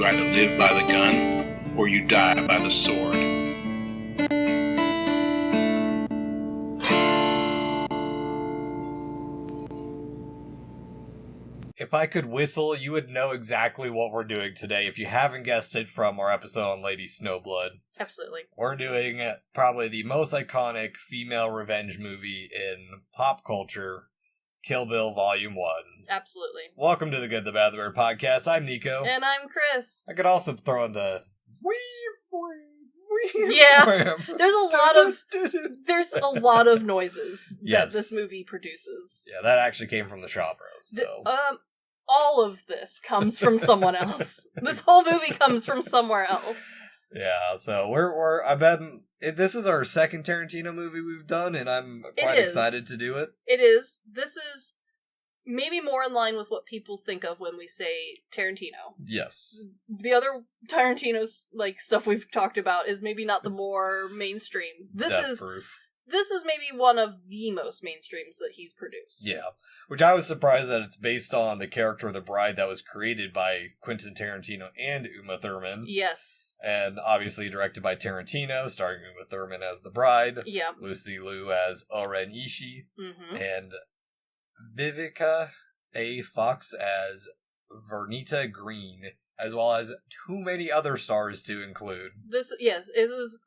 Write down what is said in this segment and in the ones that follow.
either live by the gun or you die by the sword. If I could whistle, you would know exactly what we're doing today if you haven't guessed it from our episode on Lady Snowblood. Absolutely. We're doing probably the most iconic female revenge movie in pop culture, Kill Bill Volume 1. Absolutely. Welcome to the Good, the Bad, the Weird podcast. I'm Nico. And I'm Chris. I could also throw in the... Yeah, there's a lot of noises that this movie produces. Yeah, that actually came from the Shaw Bros. So. All of this comes from someone else. This whole movie comes from somewhere else. Yeah, so I bet this is our second Tarantino movie we've done, and I'm quite excited to do it. It is. This is maybe more in line with what people think of when we say Tarantino. Yes. The other Tarantino's stuff we've talked about is maybe not the more mainstream. This is maybe one of the most mainstreams that he's produced. Yeah, which I was surprised that it's based on the character of the bride that was created by Quentin Tarantino and Uma Thurman. Yes. And obviously directed by Tarantino, starring Uma Thurman as the bride. Yeah. Lucy Liu as Oren Ishii. Mm-hmm. And Vivica A. Fox as Vernita Green, as well as too many other stars to include. This is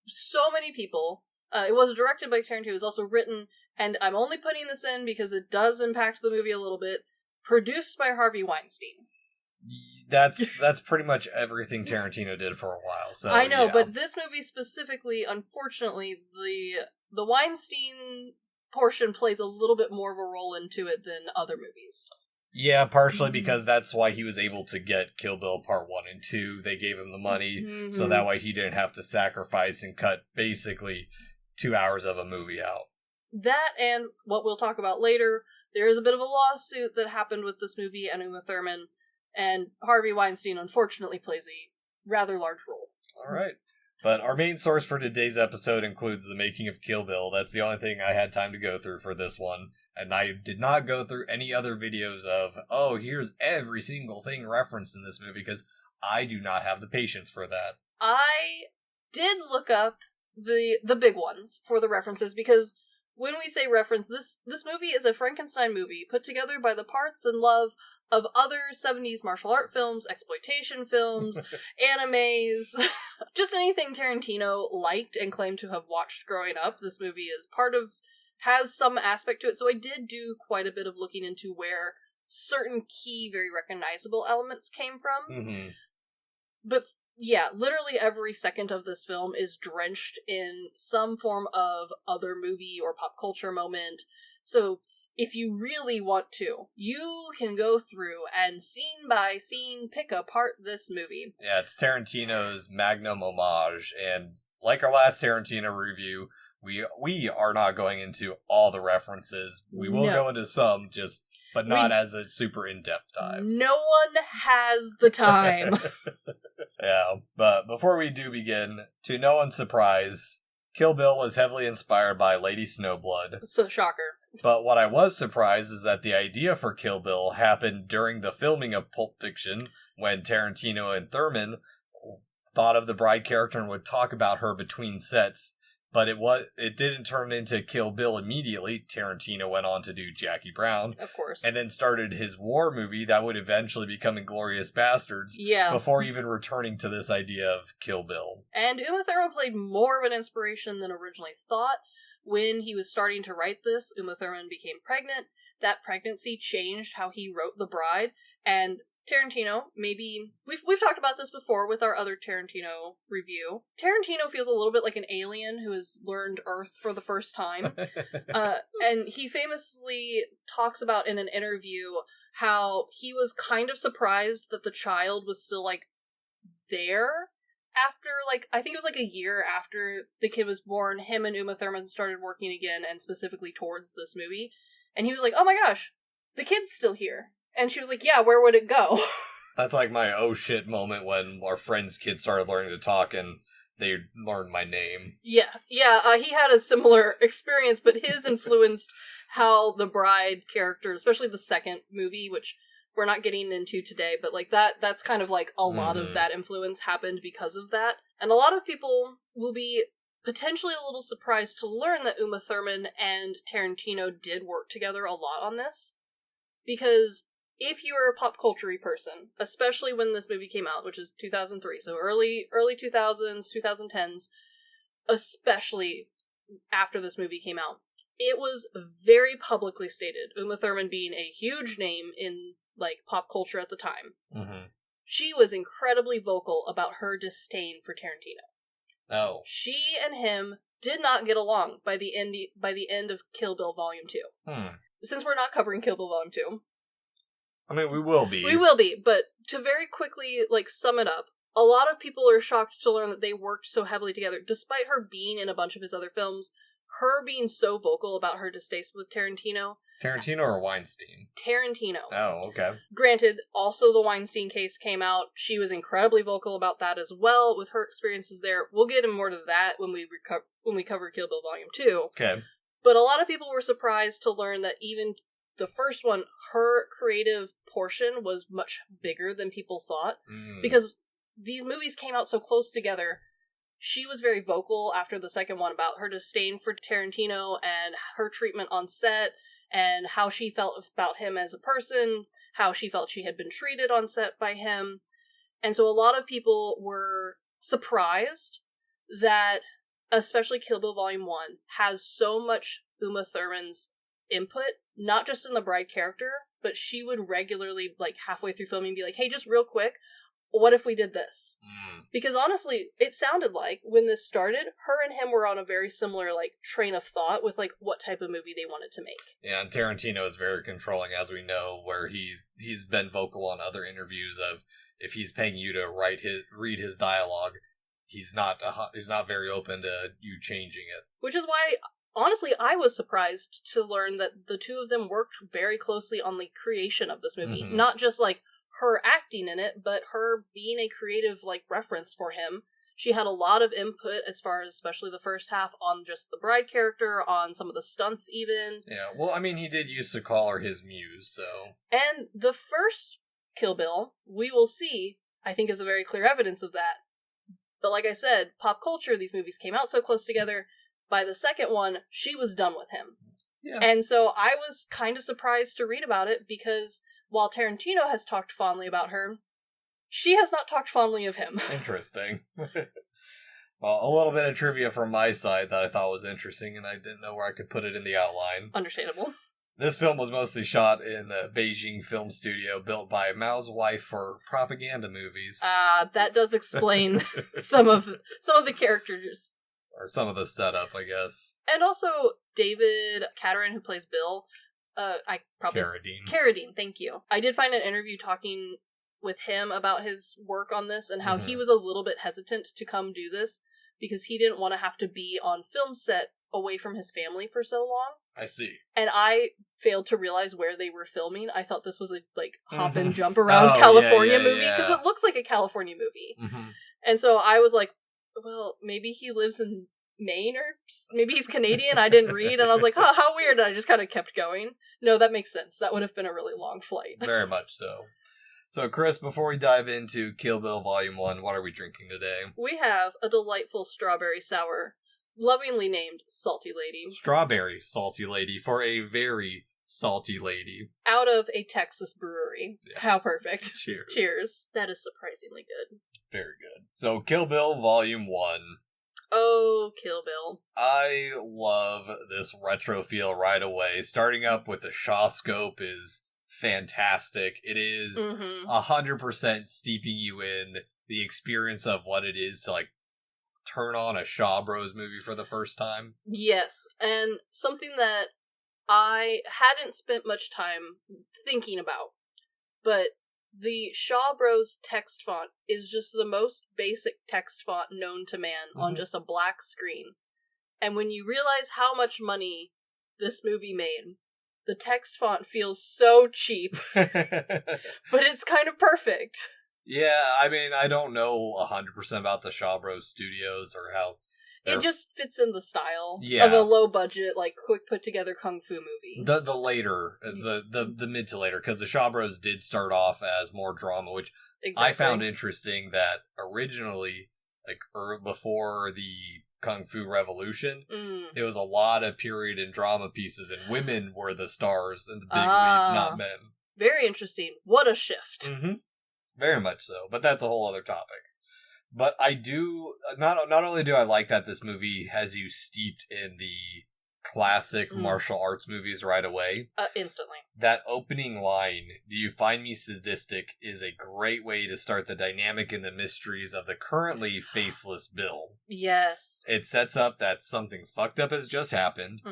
so many people. It was directed by Tarantino. It was also written, and I'm only putting this in because it does impact the movie a little bit, produced by Harvey Weinstein. That's pretty much everything Tarantino did for a while. So I know, yeah. But this movie specifically, unfortunately, the Weinstein portion plays a little bit more of a role into it than other movies. Yeah, partially because that's why he was able to get Kill Bill Part 1 and 2. They gave him the money, so that way he didn't have to sacrifice and cut basically 2 hours of a movie out. That, and what we'll talk about later, there is a bit of a lawsuit that happened with this movie and Uma Thurman, and Harvey Weinstein unfortunately plays a rather large role. Alright. But our main source for today's episode includes the making of Kill Bill. That's the only thing I had time to go through for this one. And I did not go through any other videos of, here's every single thing referenced in this movie, because I do not have the patience for that. I did look up the big ones for the references, because when we say reference, this movie is a Frankenstein movie put together by the parts and love of other 70s martial art films, exploitation films, animes, just anything Tarantino liked and claimed to have watched growing up. This movie has some aspect to it, so I did do quite a bit of looking into where certain key, very recognizable elements came from. Mm-hmm. But yeah, literally every second of this film is drenched in some form of other movie or pop culture moment. So if you really want to, you can go through and scene by scene pick apart this movie. Yeah, it's Tarantino's magnum homage, and like our last Tarantino review, we are not going into all the references. We will go into some, but not as a super in-depth dive. No one has the time. Yeah, but before we do begin, to no one's surprise, Kill Bill was heavily inspired by Lady Snowblood. So, shocker. But what I was surprised is that the idea for Kill Bill happened during the filming of Pulp Fiction, when Tarantino and Thurman thought of the bride character and would talk about her between sets. But it didn't turn into Kill Bill immediately. Tarantino went on to do Jackie Brown. Of course. And then started his war movie that would eventually become Inglourious Basterds. Yeah. Before even returning to this idea of Kill Bill. And Uma Thurman played more of an inspiration than originally thought. When he was starting to write this, Uma Thurman became pregnant. That pregnancy changed how he wrote The Bride. And Tarantino, maybe we've talked about this before with our other Tarantino review. Tarantino feels a little bit like an alien who has learned Earth for the first time. And he famously talks about in an interview how he was kind of surprised that the child was still there after I think it was a year after the kid was born. Him and Uma Thurman started working again, and specifically towards this movie. And he was like, "Oh my gosh, the kid's still here." And she was like, "Yeah, where would it go?" That's my oh shit moment when our friend's kid started learning to talk and they learned my name. Yeah, he had a similar experience, but his influenced how the bride character, especially the second movie, we're not getting into today, but like that's kind of like a lot of that influence happened because of that. And a lot of people will be potentially a little surprised to learn that Uma Thurman and Tarantino did work together a lot on this. Because if you were a pop culture-y person, especially when this movie came out, which is 2003, so early 2000s, 2010s, especially after this movie came out, it was very publicly stated, Uma Thurman being a huge name in, like, pop culture at the time. Mm-hmm. She was incredibly vocal about her disdain for Tarantino. Oh. She and him did not get along by the end of Kill Bill Volume 2. Since we're not covering Kill Bill Volume 2. I mean, we will be. We will be, but to very quickly, like, sum it up, a lot of people are shocked to learn that they worked so heavily together, despite her being in a bunch of his other films, her being so vocal about her distaste with Tarantino. Tarantino or Weinstein? Tarantino. Oh, okay. Granted, also the Weinstein case came out. She was incredibly vocal about that as well, with her experiences there. We'll get into more to that when we cover Kill Bill Volume 2. Okay. But a lot of people were surprised to learn that even the first one, her creative portion was much bigger than people thought. Because these movies came out so close together. She was very vocal after the second one about her disdain for Tarantino and her treatment on set, and how she felt about him as a person, how she felt she had been treated on set by him. And so a lot of people were surprised that, especially Kill Bill Volume 1, has so much Uma Thurman's input, not just in the bride character, but she would regularly, like, halfway through filming, be like, hey, just real quick, what if we did this? Because honestly, it sounded like, when this started, her and him were on a very similar, like, train of thought with, like, what type of movie they wanted to make. Yeah, and Tarantino is very controlling, as we know, where he's been vocal on other interviews of, if he's paying you to read his dialogue, he's not very open to you changing it. Which is why, honestly, I was surprised to learn that the two of them worked very closely on the creation of this movie. Mm-hmm. Not just, like, her acting in it, but her being a creative, like, reference for him. She had a lot of input as far as, especially the first half, on just the bride character, on some of the stunts even. Yeah, well, I mean, he did used to call her his muse, so... And the first Kill Bill, we will see, I think is a very clear evidence of that. But like I said, pop culture, these movies came out so close together. By the second one, she was done with him. Yeah. And so I was kind of surprised to read about it, because while Tarantino has talked fondly about her, she has not talked fondly of him. Interesting. Well, a little bit of trivia from my side that I thought was interesting, and I didn't know where I could put it in the outline. Understandable. This film was mostly shot in a Beijing film studio built by Mao's wife for propaganda movies. That does explain some of the characters. Or some of the setup, I guess. And also, David Catterin, who plays Bill, Carradine, thank you. I did find an interview talking with him about his work on this, and how he was a little bit hesitant to come do this, because he didn't want to have to be on film set away from his family for so long. I see. And I failed to realize where they were filming. I thought this was a, like, hop and jump around California movie, because it looks like a California movie. Mm-hmm. And so I was like, well, maybe he lives in Maine, or maybe he's Canadian. I didn't read, and I was like, oh, how weird, and I just kind of kept going. No, that makes sense. That would have been a really long flight. Very much so. So, Chris, before we dive into Kill Bill Volume 1, what are we drinking today? We have a delightful strawberry sour, lovingly named Salty Lady. Strawberry Salty Lady for a very salty lady. Out of a Texas brewery. Yeah. How perfect. Cheers. Cheers. That is surprisingly good. Very good. So, Kill Bill Volume 1. Oh, Kill Bill. I love this retro feel right away. Starting up with the Shaw scope is fantastic. It is 100% steeping you in the experience of what it is to, like, turn on a Shaw Bros movie for the first time. Yes, and something that I hadn't spent much time thinking about, but the Shaw Bros text font is just the most basic text font known to man on just a black screen. And when you realize how much money this movie made, the text font feels so cheap, but it's kind of perfect. Yeah, I mean, I don't know 100% about the Shaw Bros Studios or how It just fits in the style Yeah. of a low-budget, like, quick put-together kung fu movie. The later, the mid to later, because the Shaw Bros did start off as more drama, which Exactly. I found interesting that originally, like, before the Kung Fu Revolution, it was a lot of period and drama pieces, and women were the stars and the big leads, not men. Very interesting. What a shift. Mm-hmm. Very much so, but that's a whole other topic. But I do, not only do I like that this movie has you steeped in the classic martial arts movies right away. Instantly. That opening line, "Do you find me sadistic?" is a great way to start the dynamic and the mysteries of the currently faceless Bill. Yes. It sets up that something fucked up has just happened,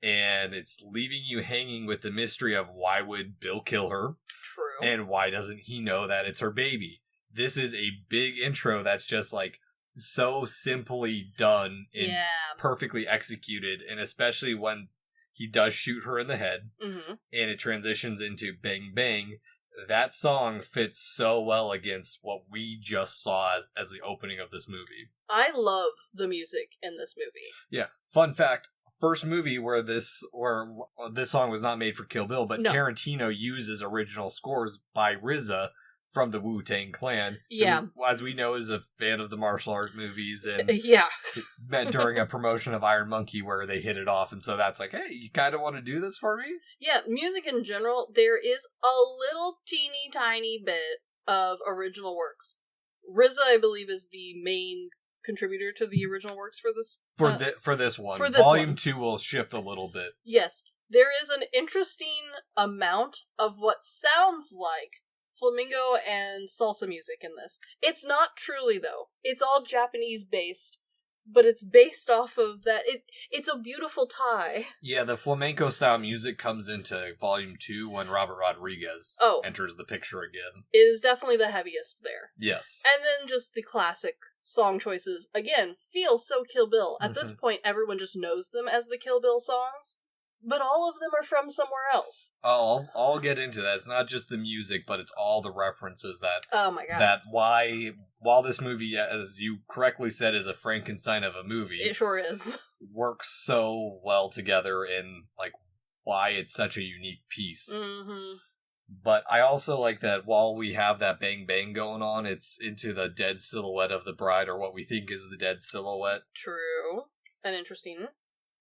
and it's leaving you hanging with the mystery of why would Bill kill her? True. And why doesn't he know that it's her baby? This is a big intro that's just like so simply done and perfectly executed, and especially when he does shoot her in the head and it transitions into Bang Bang, that song fits so well against what we just saw as the opening of this movie. I love the music in this movie. Yeah. Fun fact, first movie where this song was not made for Kill Bill, but Tarantino uses original scores by RZA from the Wu-Tang Clan, who, as we know, is a fan of the martial arts movies, and met during a promotion of Iron Monkey where they hit it off, and so that's like, hey, you kind of want to do this for me? Yeah, music in general, there is a little teeny tiny bit of original works. RZA, I believe, is the main contributor to the original works for this. For this one. For this Volume 2 will shift a little bit. Yes. There is an interesting amount of what sounds like flamenco and salsa music in this. It's not truly, though. It's all Japanese based, but it's based off of that. It's a beautiful tie. Yeah, the flamenco style music comes into Volume 2 when Robert Rodriguez enters the picture again. It is definitely the heaviest there. Yes. And then just the classic song choices, again, feel so Kill Bill. At this point, everyone just knows them as the Kill Bill songs. But all of them are from somewhere else. Oh, I'll get into that. It's not just the music, but it's all the references that... Oh my god. That while this movie, as you correctly said, is a Frankenstein of a movie... It sure is. ...works so well together in, like, why it's such a unique piece. But I also like that while we have that bang bang going on, it's into the dead silhouette of the bride, or what we think is the dead silhouette. True. And interesting.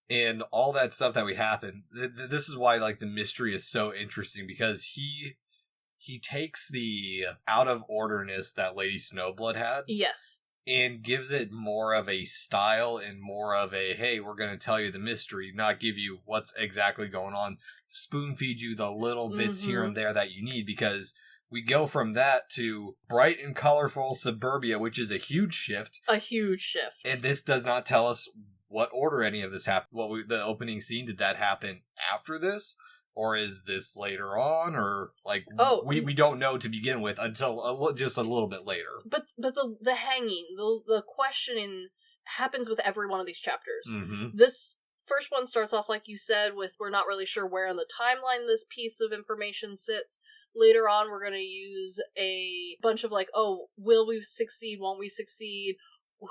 And all that stuff that we happen, this is why, like, the mystery is so interesting, because he takes the out-of-orderness that Lady Snowblood had. Yes. And gives it more of a style and more of a, hey, we're going to tell you the mystery, not give you what's exactly going on. Spoon feed you the little bits here and there that you need, because we go from that to bright and colorful suburbia, which is a huge shift. A huge shift. And this does not tell us what order any of this happened. The opening scene, did that happen after this? Or is this later on? Or, like, we don't know to begin with until just a little bit later. But the hanging, the questioning happens with every one of these chapters. This first one starts off, like you said, with we're not really sure where in the timeline this piece of information sits. Later on, we're going to use a bunch of, like, will we succeed? Won't we succeed?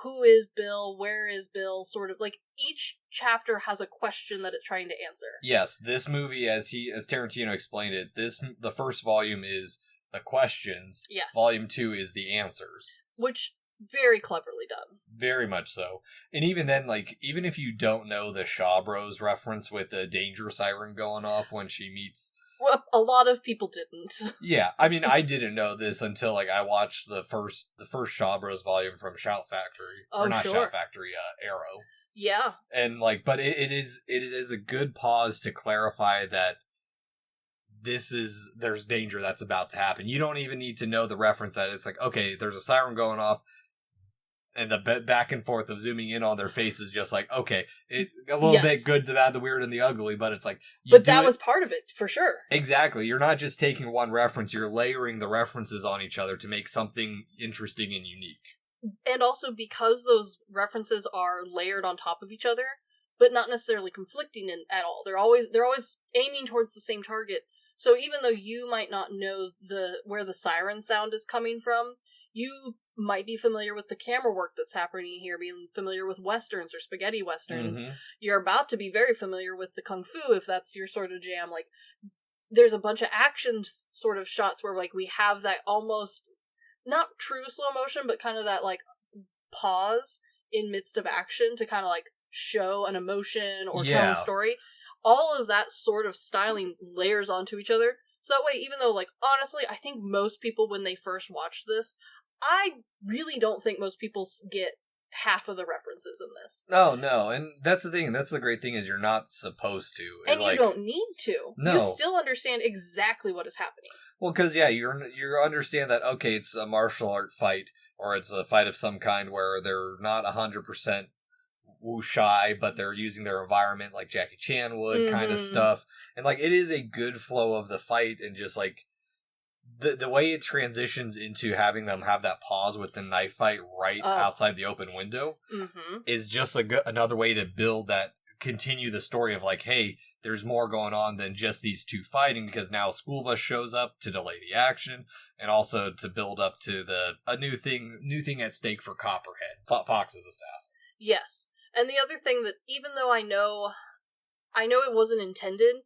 Who is Bill? Where is Bill? Sort of, like, each chapter has a question that it's trying to answer. Yes, this movie, as Tarantino explained it, the first volume is the questions. Yes. Volume 2 is the answers. Which, very cleverly done. Very much so. And even then, like, even if you don't know the Shaw Bros reference with the danger siren going off when she meets... Well, a lot of people didn't. Yeah, I mean, I didn't know this until, like, I watched the first Shaw Bros volume from Shout Factory. Oh, or not sure. Shout Factory, Arrow. Yeah. And, like, but it is a good pause to clarify that there's danger that's about to happen. You don't even need to know the reference that it's like, okay, there's a siren going off, and the back and forth of zooming in on their faces, just like, okay, a little bit good, the bad, the weird, and the ugly, but it's like... But that was part of it, for sure. Exactly. You're not just taking one reference, you're layering the references on each other to make something interesting and unique. And also because those references are layered on top of each other, but not necessarily conflicting at all. They're always aiming towards the same target. So even though you might not know where the siren sound is coming from, you might be familiar with the camera work that's happening here, being familiar with westerns or spaghetti westerns. Mhm. You're about to be very familiar with the kung fu if that's your sort of jam. Like, there's a bunch of action sort of shots where, like, we have that almost, not true slow motion, but kind of that, like, pause in midst of action to kind of, like, show an emotion or tell a story. All of that sort of styling layers onto each other. So that way, even though, like, honestly, I think most people, when they first watch this, I really don't think most people get half of the references in this. No, and that's the thing. That's the great thing, is you're not supposed to. And you don't need to. No. You still understand exactly what is happening. Well, because, you understand that, okay, it's a martial art fight, or it's a fight of some kind where they're not 100% wuxi, but they're using their environment like Jackie Chan would, kind of stuff. And, like, it is a good flow of the fight, and just, like, the way it transitions into having them have that pause with the knife fight outside the open window is just another way to build that, continue the story of, like, hey, there's more going on than just these two fighting, because now a school bus shows up to delay the action, and also to build up to a new thing at stake for Copperhead, Fox's assassin. Yes. And the other thing that, even though I know it wasn't intended,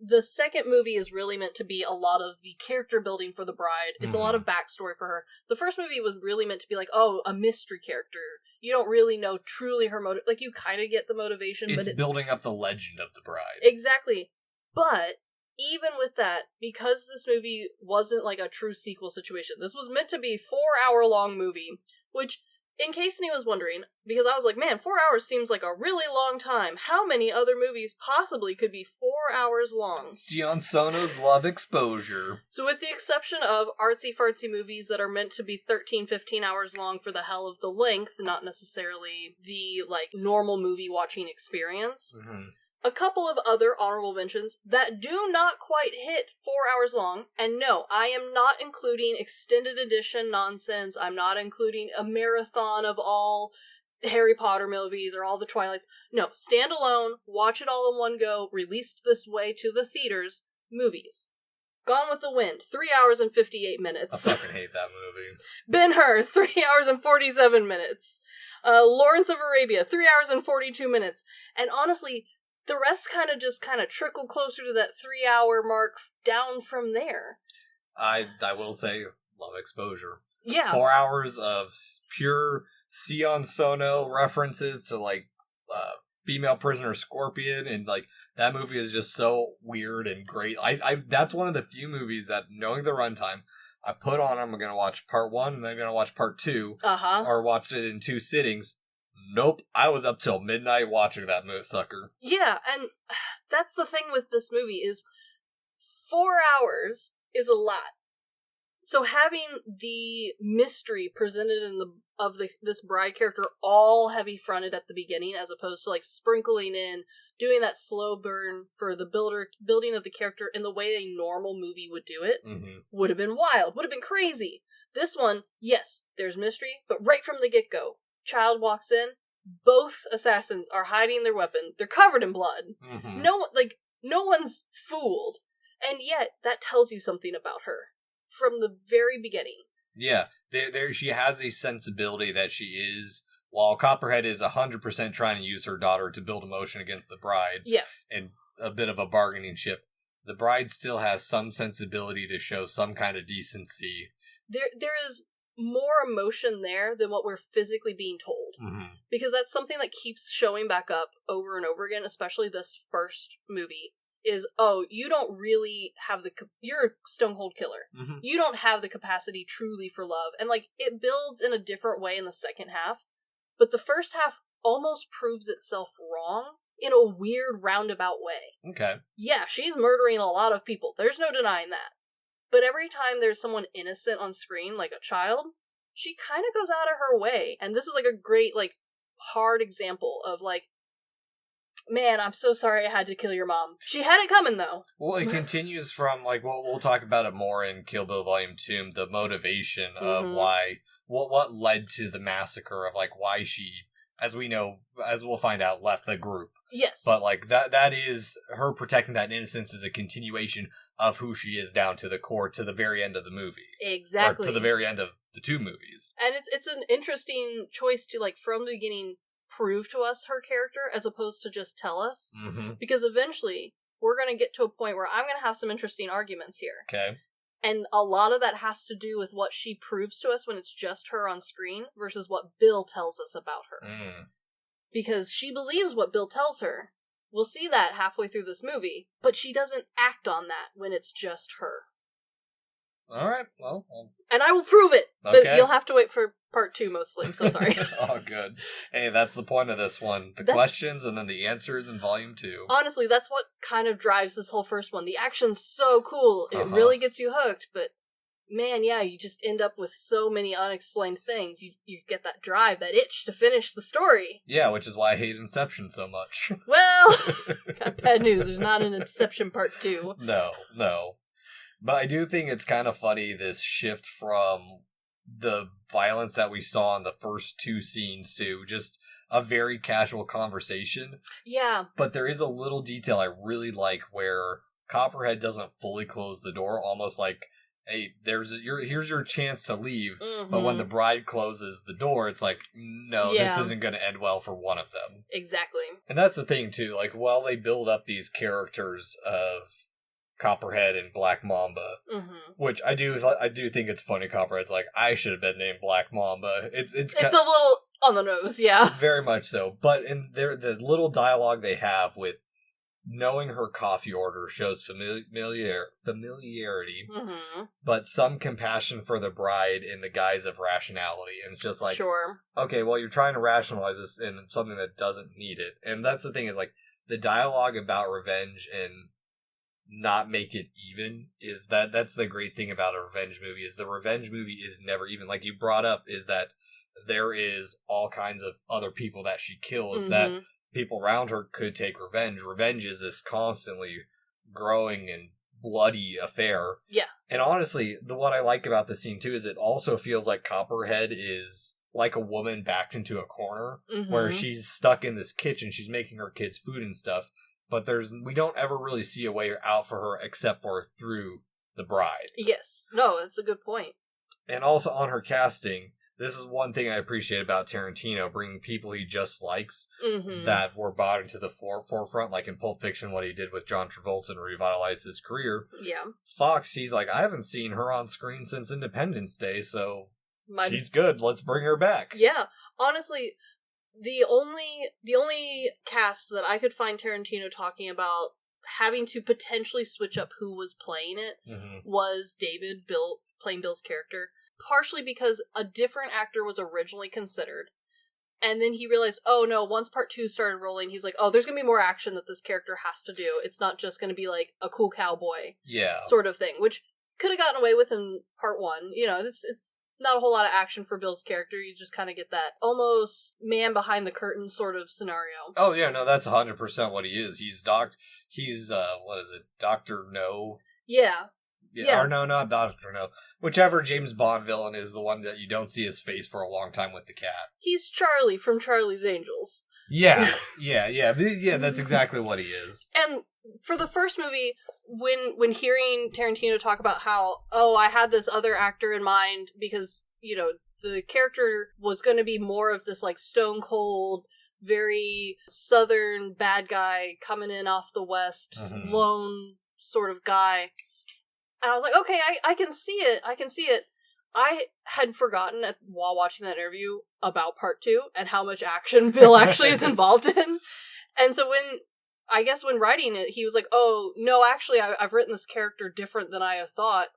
the second movie is really meant to be a lot of the character building for the bride. It's a lot of backstory for her. The first movie was really meant to be like, oh, a mystery character. You don't really know truly her motive. Like, you kind of get the motivation, but it's building up the legend of the bride. Exactly. But even with that, because this movie wasn't like a true sequel situation, this was meant to be a 4-hour-long movie, which, in case anyone was wondering, because I was like, man, 4 hours seems like a really long time. How many other movies possibly could be 4 hours long? Sion Sono's Love Exposure. So with the exception of artsy-fartsy movies that are meant to be 13, 15 hours long for the hell of the length, not necessarily the, like, normal movie watching experience, a couple of other honorable mentions that do not quite hit 4 hours long, and no, I am not including extended edition nonsense, I'm not including a marathon of all Harry Potter movies or all the Twilights. No, standalone, watch it all in one go, released this way to the theaters, movies. Gone with the Wind, 3 hours and 58 minutes. I fucking hate that movie. Ben-Hur, 3 hours and 47 minutes. Lawrence of Arabia, 3 hours and 42 minutes. And honestly, the rest kind of trickle closer to that 3 hour mark down from there. I will say, Love Exposure. Yeah. 4 hours of pure Sion Sono references to, like, female prisoner Scorpion, and, like, that movie is just so weird and great. I that's one of the few movies that, knowing the runtime, I put on, I'm going to watch part 1, and then I'm going to watch part 2, or watched it in 2 sittings. Nope, I was up till midnight watching that sucker. Yeah, and that's the thing with this movie, is 4 hours is a lot. So having the mystery presented in this bride character all heavy fronted at the beginning, as opposed to, like, sprinkling in, doing that slow burn for the building of the character in the way a normal movie would do it, would have been wild, would have been crazy. This one, yes, there's mystery, but right from the get-go, child walks in, both assassins are hiding their weapon, they're covered in blood. No one's fooled. And yet, that tells you something about her from the very beginning. Yeah, there she has a sensibility that she is, while Copperhead is 100% trying to use her daughter to build emotion against the bride. Yes. And a bit of a bargaining chip. The bride still has some sensibility to show some kind of decency. There is more emotion there than what we're physically being told. Because that's something that keeps showing back up over and over again, especially this first movie, is, oh, you don't really have you're a stone cold killer. You don't have the capacity truly for love. And, like, it builds in a different way in the second half, but the first half almost proves itself wrong in a weird roundabout way. Okay. Yeah, she's murdering a lot of people. There's no denying that. But every time there's someone innocent on screen, like a child, she kind of goes out of her way. And this is, like, a great, like, hard example of, like, man, I'm so sorry I had to kill your mom. She had it coming, though. Well, it continues from, like, we'll talk about it more in Kill Bill Volume 2, the motivation of why, what led to the massacre, of, like, why she, as we know, as we'll find out, left the group. Yes. But, like, that is, her protecting that innocence is a continuation of who she is down to the core, to the very end of the movie. Exactly. Or to the very end of the two movies. And it's an interesting choice to, like, from the beginning, prove to us her character as opposed to just tell us. Mm-hmm. Because eventually, we're going to get to a point where I'm going to have some interesting arguments here. Okay. And a lot of that has to do with what she proves to us when it's just her on screen versus what Bill tells us about her. Because she believes what Bill tells her. We'll see that halfway through this movie, but she doesn't act on that when it's just her. Alright, well... And I will prove it, okay. but you'll have to wait for part 2 mostly, I'm so sorry. Oh, good. Hey, that's the point of this one. The questions and then the answers in volume 2. Honestly, that's what kind of drives this whole first one. The action's so cool, it really gets you hooked, but man, yeah, you just end up with so many unexplained things. You get that drive, that itch to finish the story. Yeah, which is why I hate Inception so much. Well, got bad news. There's not an Inception part 2. No. But I do think it's kind of funny, this shift from the violence that we saw in the first 2 scenes to just a very casual conversation. Yeah. But there is a little detail I really like where Copperhead doesn't fully close the door, almost like, hey, here's your chance to leave, but when the bride closes the door, it's like, no, this isn't going to end well for one of them. Exactly. And that's the thing, too, like, while they build up these characters of Copperhead and Black Mamba, which I do think it's funny, Copperhead's like, I should have been named Black Mamba. It's a little on the nose, yeah. Very much so, but in the little dialogue they have with knowing her coffee order shows familiarity, but some compassion for the bride in the guise of rationality. And it's just like, sure, okay, well, you're trying to rationalize this in something that doesn't need it. And that's the thing, is like, the dialogue about revenge and not make it even is that's the great thing about a revenge movie, is the revenge movie is never even. Like you brought up, is that there is all kinds of other people that she kills that people around her could take revenge. Revenge is this constantly growing and bloody affair. Yeah. And honestly, what I like about the scene too is it also feels like Copperhead is like a woman backed into a corner where she's stuck in this kitchen. She's making her kids food and stuff, but we don't ever really see a way out for her except for through the bride. Yes. No, that's a good point. And also on her casting, this is one thing I appreciate about Tarantino, bringing people he just likes that were brought into the forefront, like in Pulp Fiction, what he did with John Travolta and revitalized his career. Yeah. Fox, he's like, I haven't seen her on screen since Independence Day, so she's good. Let's bring her back. Yeah. Honestly, the only cast that I could find Tarantino talking about having to potentially switch up who was playing it was David, playing Bill's character. Partially because a different actor was originally considered. And then he realized, oh no, once part 2 started rolling, he's like, oh, there's going to be more action that this character has to do. It's not just going to be like a cool cowboy sort of thing, which could have gotten away with in part 1. You know, it's not a whole lot of action for Bill's character. You just kind of get that almost man behind the curtain sort of scenario. Oh yeah, no, that's 100% what he is. He's what is it, Dr. No? Yeah. Yeah. Or no, not Dr. No. Whichever James Bond villain is the one that you don't see his face for a long time with the cat. He's Charlie from Charlie's Angels. Yeah. Yeah, that's exactly what he is. And for the first movie, when hearing Tarantino talk about how, oh, I had this other actor in mind because, you know, the character was going to be more of this, like, stone cold, very southern bad guy coming in off the west, lone sort of guy. And I was like, okay, I can see it. I had forgotten while watching that interview about part 2 and how much action Bill actually is involved in. And so when writing it, he was like, oh, no, actually, I've written this character different than I thought.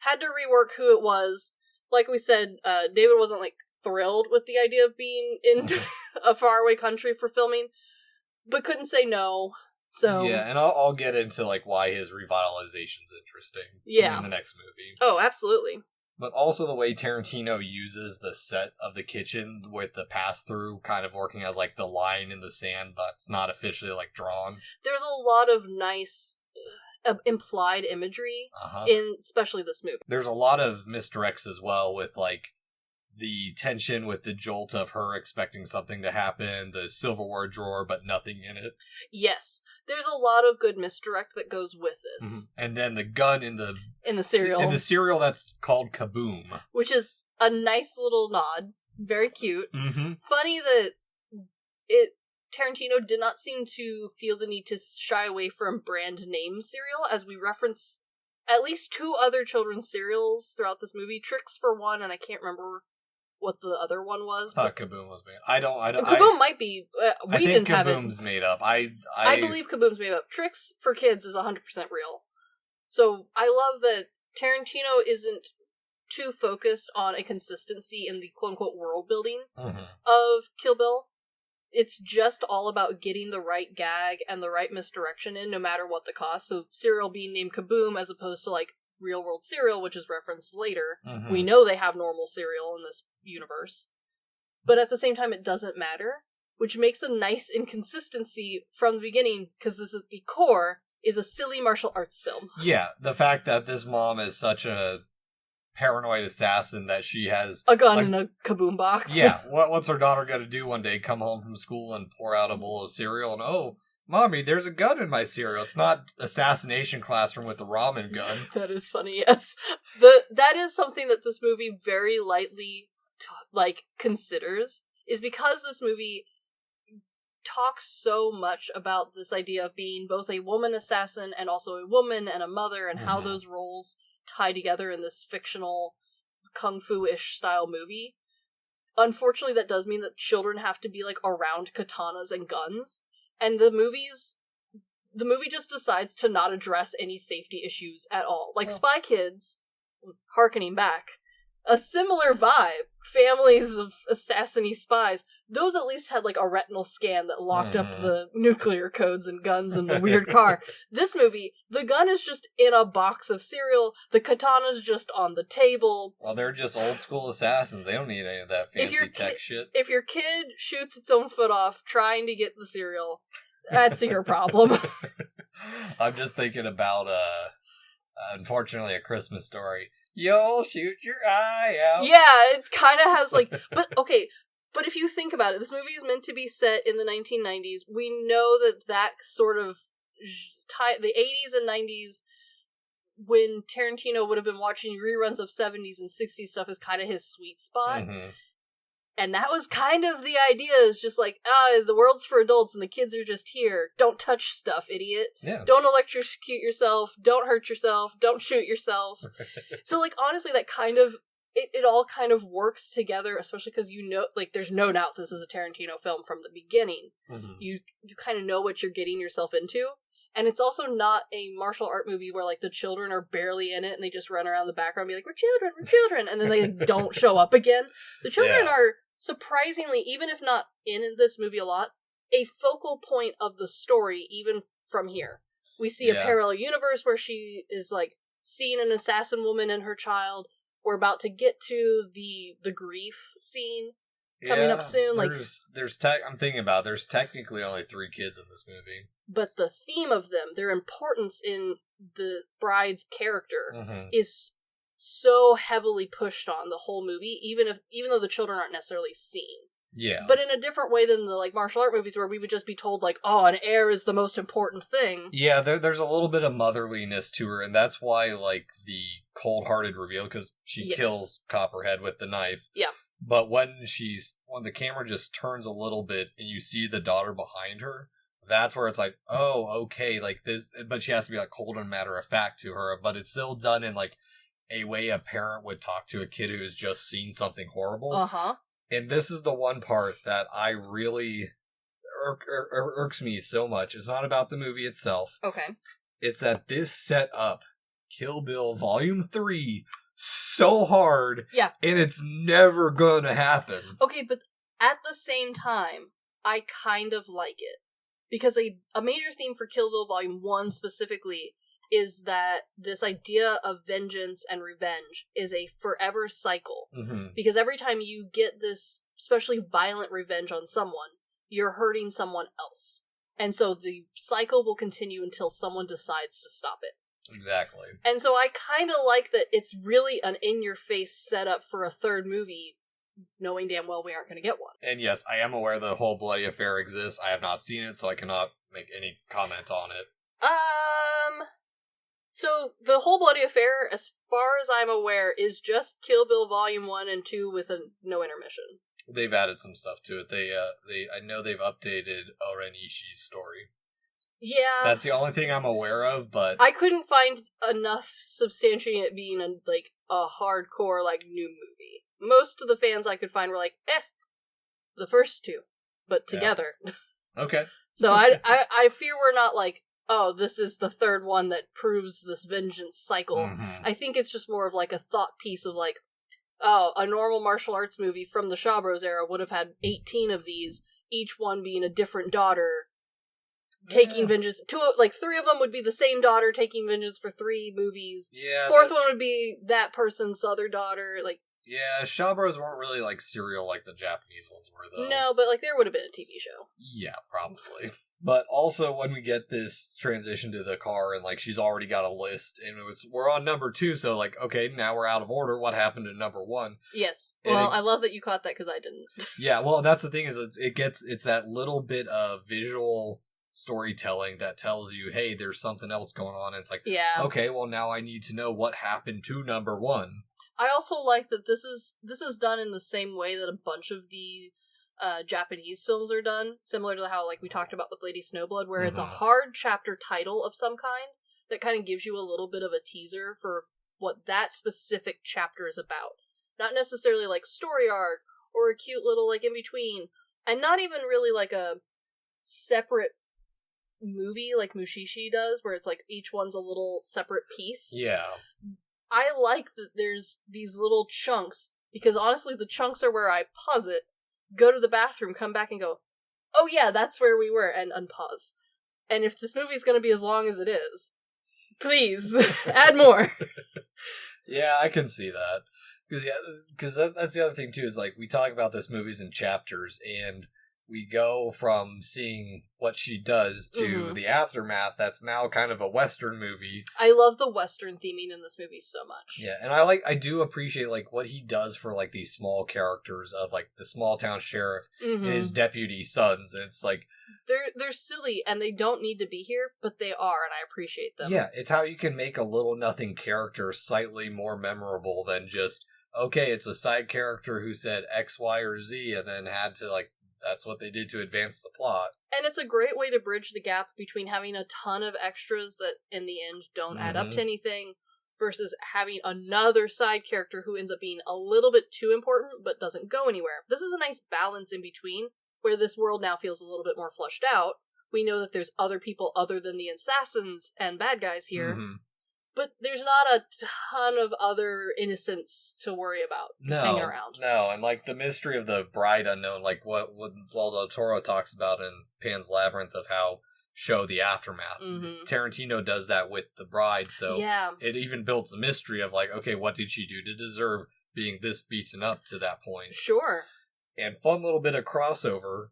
Had to rework who it was. Like we said, David wasn't, like, thrilled with the idea of being in a faraway country for filming, but couldn't say no. So yeah, and I'll get into like why his revitalization's interesting in the next movie. Oh, absolutely. But also the way Tarantino uses the set of the kitchen with the pass-through kind of working as like the line in the sand that's not officially like drawn. There's a lot of nice implied imagery in especially this movie. There's a lot of misdirects as well with like the tension with the jolt of her expecting something to happen, the silverware drawer, but nothing in it. Yes. There's a lot of good misdirect that goes with this. And then the gun in the cereal. In the cereal that's called Kaboom. Which is a nice little nod. Very cute. Mm-hmm. Funny that Tarantino did not seem to feel the need to shy away from brand name cereal, as we reference at least 2 other children's cereals throughout this movie. Trix for one, and I can't remember what the other one was. I thought Kaboom was made. I don't. Kaboom might be. We didn't have it. Kaboom's made up. I believe Kaboom's made up. Trix for kids is 100% real. So I love that Tarantino isn't too focused on a consistency in the quote-unquote world building of Kill Bill. It's just all about getting the right gag and the right misdirection in, no matter what the cost. So cereal being named Kaboom as opposed to, like, real world cereal, which is referenced later. We know they have normal cereal in this universe. But at the same time, it doesn't matter, which makes a nice inconsistency from the beginning, because this is the core, is a silly martial arts film. Yeah, the fact that this mom is such a paranoid assassin that she has a gun in a Kaboom box. Yeah, what's her daughter going to do one day? Come home from school and pour out a bowl of cereal and, oh, Mommy, there's a gun in my cereal. It's not assassination classroom with a ramen gun. That is funny, yes. That is something that this movie very lightly, considers, is because this movie talks so much about this idea of being both a woman assassin and also a woman and a mother, and how those roles tie together in this fictional kung fu-ish style movie. Unfortunately, that does mean that children have to be, like, around katanas and guns, and the movie just decides to not address any safety issues at all. Like, Spy Kids, harkening back, a similar vibe. Families of assassin-y spies. Those at least had, like, a retinal scan that locked up the nuclear codes and guns in the weird car. This movie, the gun is just in a box of cereal. The katana's just on the table. Well, they're just old school assassins. They don't need any of that fancy tech shit. If your kid shoots its own foot off trying to get the cereal, that's your problem. I'm just thinking about, unfortunately, A Christmas Story. You'll shoot your eye out. Yeah, it kind of has, like... But if you think about it, this movie is meant to be set in the 1990s. We know that sort of... The 80s and 90s, when Tarantino would have been watching reruns of 70s and 60s stuff, is kind of his sweet spot. And that was kind of the idea, is just like, the world's for adults and the kids are just here. Don't touch stuff, idiot. Yeah. Don't electrocute yourself. Don't hurt yourself. Don't shoot yourself. So, like, honestly, that kind of, it all kind of works together, especially because you know, like, there's no doubt this is a Tarantino film from the beginning. You kind of know what you're getting yourself into. And it's also not a martial art movie where, like, the children are barely in it and they just run around the background and be like, we're children, and then they don't show up again. The children are surprisingly, even if not in this movie a lot, a focal point of the story, even from here. We see a parallel universe where she is, like, seeing an assassin woman and her child. We're about to get to the grief scene coming up soon. I'm thinking about, there's technically only 3 kids in this movie. But the theme of them, their importance in the bride's character, is so heavily pushed on the whole movie, even though the children aren't necessarily seen. Yeah. But in a different way than the, like, martial art movies where we would just be told, like, an heir is the most important thing. Yeah, there's a little bit of motherliness to her, and that's why, like, the cold-hearted reveal, because she kills Copperhead with the knife. Yeah. But when the camera just turns a little bit and you see the daughter behind her, that's where it's like, oh, okay, like this, but she has to be, like, cold and matter-of-fact to her, but it's still done in, like, a way a parent would talk to a kid who has just seen something horrible. And this is the one part that I really irks me so much. It's not about the movie itself. Okay. It's that this set up Kill Bill Volume 3 so hard. Yeah. And it's never gonna happen. Okay, but at the same time, I kind of like it. Because a major theme for Kill Bill Volume 1 specifically is that this idea of vengeance and revenge is a forever cycle. Because every time you get this especially violent revenge on someone, you're hurting someone else. And so the cycle will continue until someone decides to stop it. Exactly. And so I kind of like that it's really an in-your-face setup for a third movie, knowing damn well we aren't going to get one. And yes, I am aware the whole bloody affair exists. I have not seen it, so I cannot make any comment on it. So, the whole bloody affair, as far as I'm aware, is just Kill Bill Volume 1 and 2 with no intermission. They've added some stuff to it. I know they've updated Orenishi's story. Yeah. That's the only thing I'm aware of, but... I couldn't find enough substantiating it being a hardcore, new movie. Most of the fans I could find were the first two, but together. Yeah. Okay. So I fear we're not oh, this is the third one that proves this vengeance cycle. Mm-hmm. I think it's just more of a thought piece of oh, a normal martial arts movie from the Shaw Bros era would have had 18 of these, each one being a different daughter taking vengeance. Three of them would be the same daughter taking vengeance for 3 movies. Yeah. Fourth one would be that person's other daughter. Yeah, Shaw Bros weren't really serial like the Japanese ones were, though. No, but there would have been a TV show. Yeah, probably. But also when we get this transition to the car and she's already got a list and we're on number 2, so okay, now we're out of order. What happened to number 1? Yes. Well, I love that you caught that because I didn't. Yeah, well, that's the thing is it's that little bit of visual storytelling that tells you, hey, there's something else going on. And it's yeah. Okay, well now I need to know what happened to number 1. I also like that this is done in the same way that a bunch of the Japanese films are done, similar to how we talked about with Lady Snowblood, where it's a hard chapter title of some kind that kind of gives you a little bit of a teaser for what that specific chapter is about. Not necessarily story arc or a cute little in between, and not even really a separate movie like Mushishi does, where it's each one's a little separate piece. Yeah. I like that there's these little chunks, because honestly the chunks are where I pause it, go to the bathroom, come back and go, oh yeah, that's where we were, and unpause. And if this movie's gonna be as long as it is, please, add more. Yeah, I can see that. Because that's the other thing too, is we talk about this movies in chapters, and we go from seeing what she does to the aftermath that's now kind of a Western movie. I love the Western theming in this movie so much. Yeah, and I do appreciate what he does for these small characters of the small town sheriff and his deputy sons, and it's they're silly and they don't need to be here, but they are, and I appreciate them. Yeah, it's how you can make a little nothing character slightly more memorable than just, okay, it's a side character who said X, Y, or Z and then had to that's what they did to advance the plot. And it's a great way to bridge the gap between having a ton of extras that in the end don't add up to anything versus having another side character who ends up being a little bit too important but doesn't go anywhere. This is a nice balance in between where this world now feels a little bit more fleshed out. We know that there's other people other than the assassins and bad guys here. But there's not a ton of other innocents to worry about hanging around. No, and the mystery of the bride unknown, what Del Toro talks about in Pan's Labyrinth of how show the aftermath. Tarantino does that with the bride, so it even builds the mystery of okay, what did she do to deserve being this beaten up to that point? Sure. And fun little bit of crossover.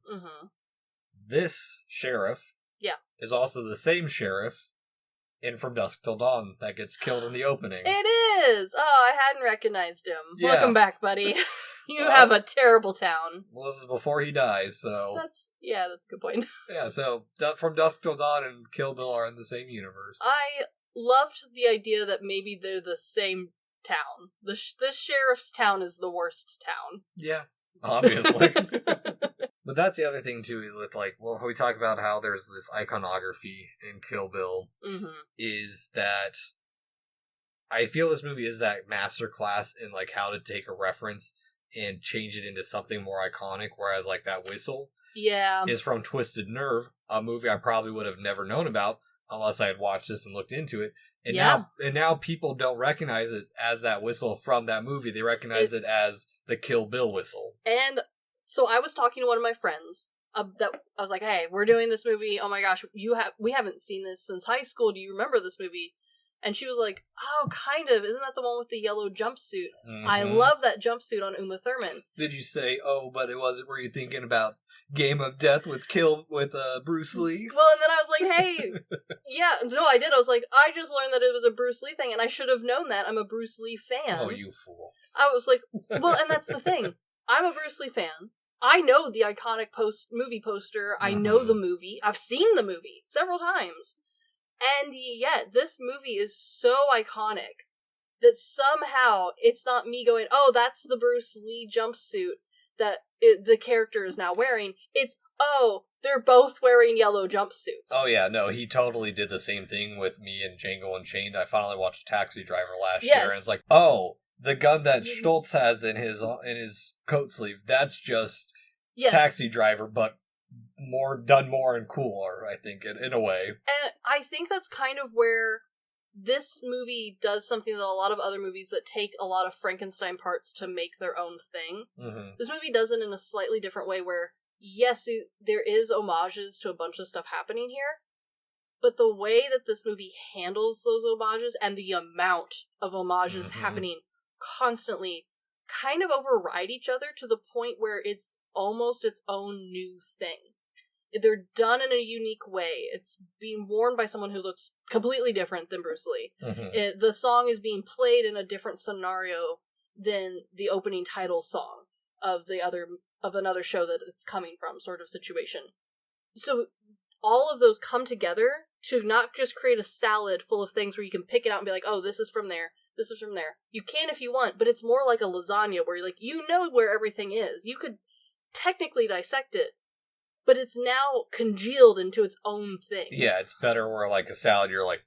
This sheriff is also the same sheriff in From Dusk Till Dawn that gets killed in the opening. It is! Oh, I hadn't recognized him. Yeah. Welcome back, buddy. You have a terrible town. Well, this is before he dies, so... That's a good point. Yeah, so From Dusk Till Dawn and Kill Bill are in the same universe. I loved the idea that maybe they're the same town. This sheriff's town is the worst town. Yeah, obviously. But that's the other thing, too, with, we talk about how there's this iconography in Kill Bill, is that I feel this movie is that masterclass in, how to take a reference and change it into something more iconic, whereas, that whistle is from Twisted Nerve, a movie I probably would have never known about unless I had watched this and looked into it. And now people don't recognize it as that whistle from that movie. They recognize it as the Kill Bill whistle. And... so I was talking to one of my friends that I was like, "Hey, we're doing this movie. Oh my gosh, we haven't seen this since high school. Do you remember this movie?" And she was like, "Oh, kind of. Isn't that the one with the yellow jumpsuit? I love that jumpsuit on Uma Thurman." Did you say, "Oh, but it wasn't"? Were you thinking about Game of Death with Bruce Lee? Well, and then I was like, "Hey, yeah, no, I did." I was like, "I just learned that it was a Bruce Lee thing, and I should have known that. I'm a Bruce Lee fan." Oh, you fool! I was like, "Well, and that's the thing. I'm a Bruce Lee fan. I know the iconic movie poster. I know the movie. I've seen the movie several times. And yet, this movie is so iconic that somehow it's not me going, oh, that's the Bruce Lee jumpsuit that the character is now wearing. It's, oh, they're both wearing yellow jumpsuits. Oh yeah, no, he totally did the same thing with me in Django Unchained. I finally watched Taxi Driver last year, and it's like, oh, the gun that Stoltz has in his coat sleeve, that's just Taxi Driver, but done more and cooler, I think, in a way. And I think that's kind of where this movie does something that a lot of other movies that take a lot of Frankenstein parts to make their own thing. Mm-hmm. This movie does it in a slightly different way where, yes, there is homages to a bunch of stuff happening here, but the way that this movie handles those homages and the amount of homages happening constantly kind of override each other to the point where it's almost its own new thing. They're done in a unique way. It's being worn by someone who looks completely different than Bruce Lee. Mm-hmm. The song is being played in a different scenario than the opening title song of another show that it's coming from, sort of situation. So all of those come together to not just create a salad full of things where you can pick it out and be like, oh, this is from there, this is from there. You can if you want, but it's more like a lasagna where you're like, you know where everything is. You could technically dissect it, but it's now congealed into its own thing. Yeah, it's better where, like, a salad, you're, like,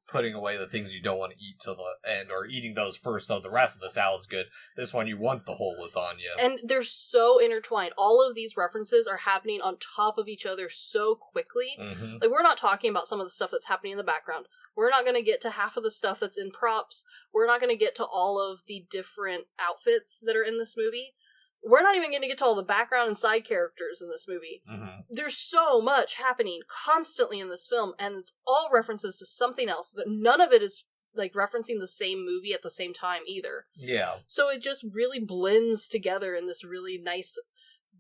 putting away the things you don't want to eat till the end, or eating those first so the rest of the salad's good. This one, you want the whole lasagna. And they're so intertwined. All of these references are happening on top of each other so quickly. Mm-hmm. Like, we're not talking about some of the stuff that's happening in the background. We're not going to get to half of the stuff that's in props. We're not going to get to all of the different outfits that are in this movie. We're not even going to get to all the background and side characters in this movie. Mm-hmm. There's so much happening constantly in this film, and it's all references to something else. That none of it is, like, referencing the same movie at the same time either. Yeah. So it just really blends together in this really nice,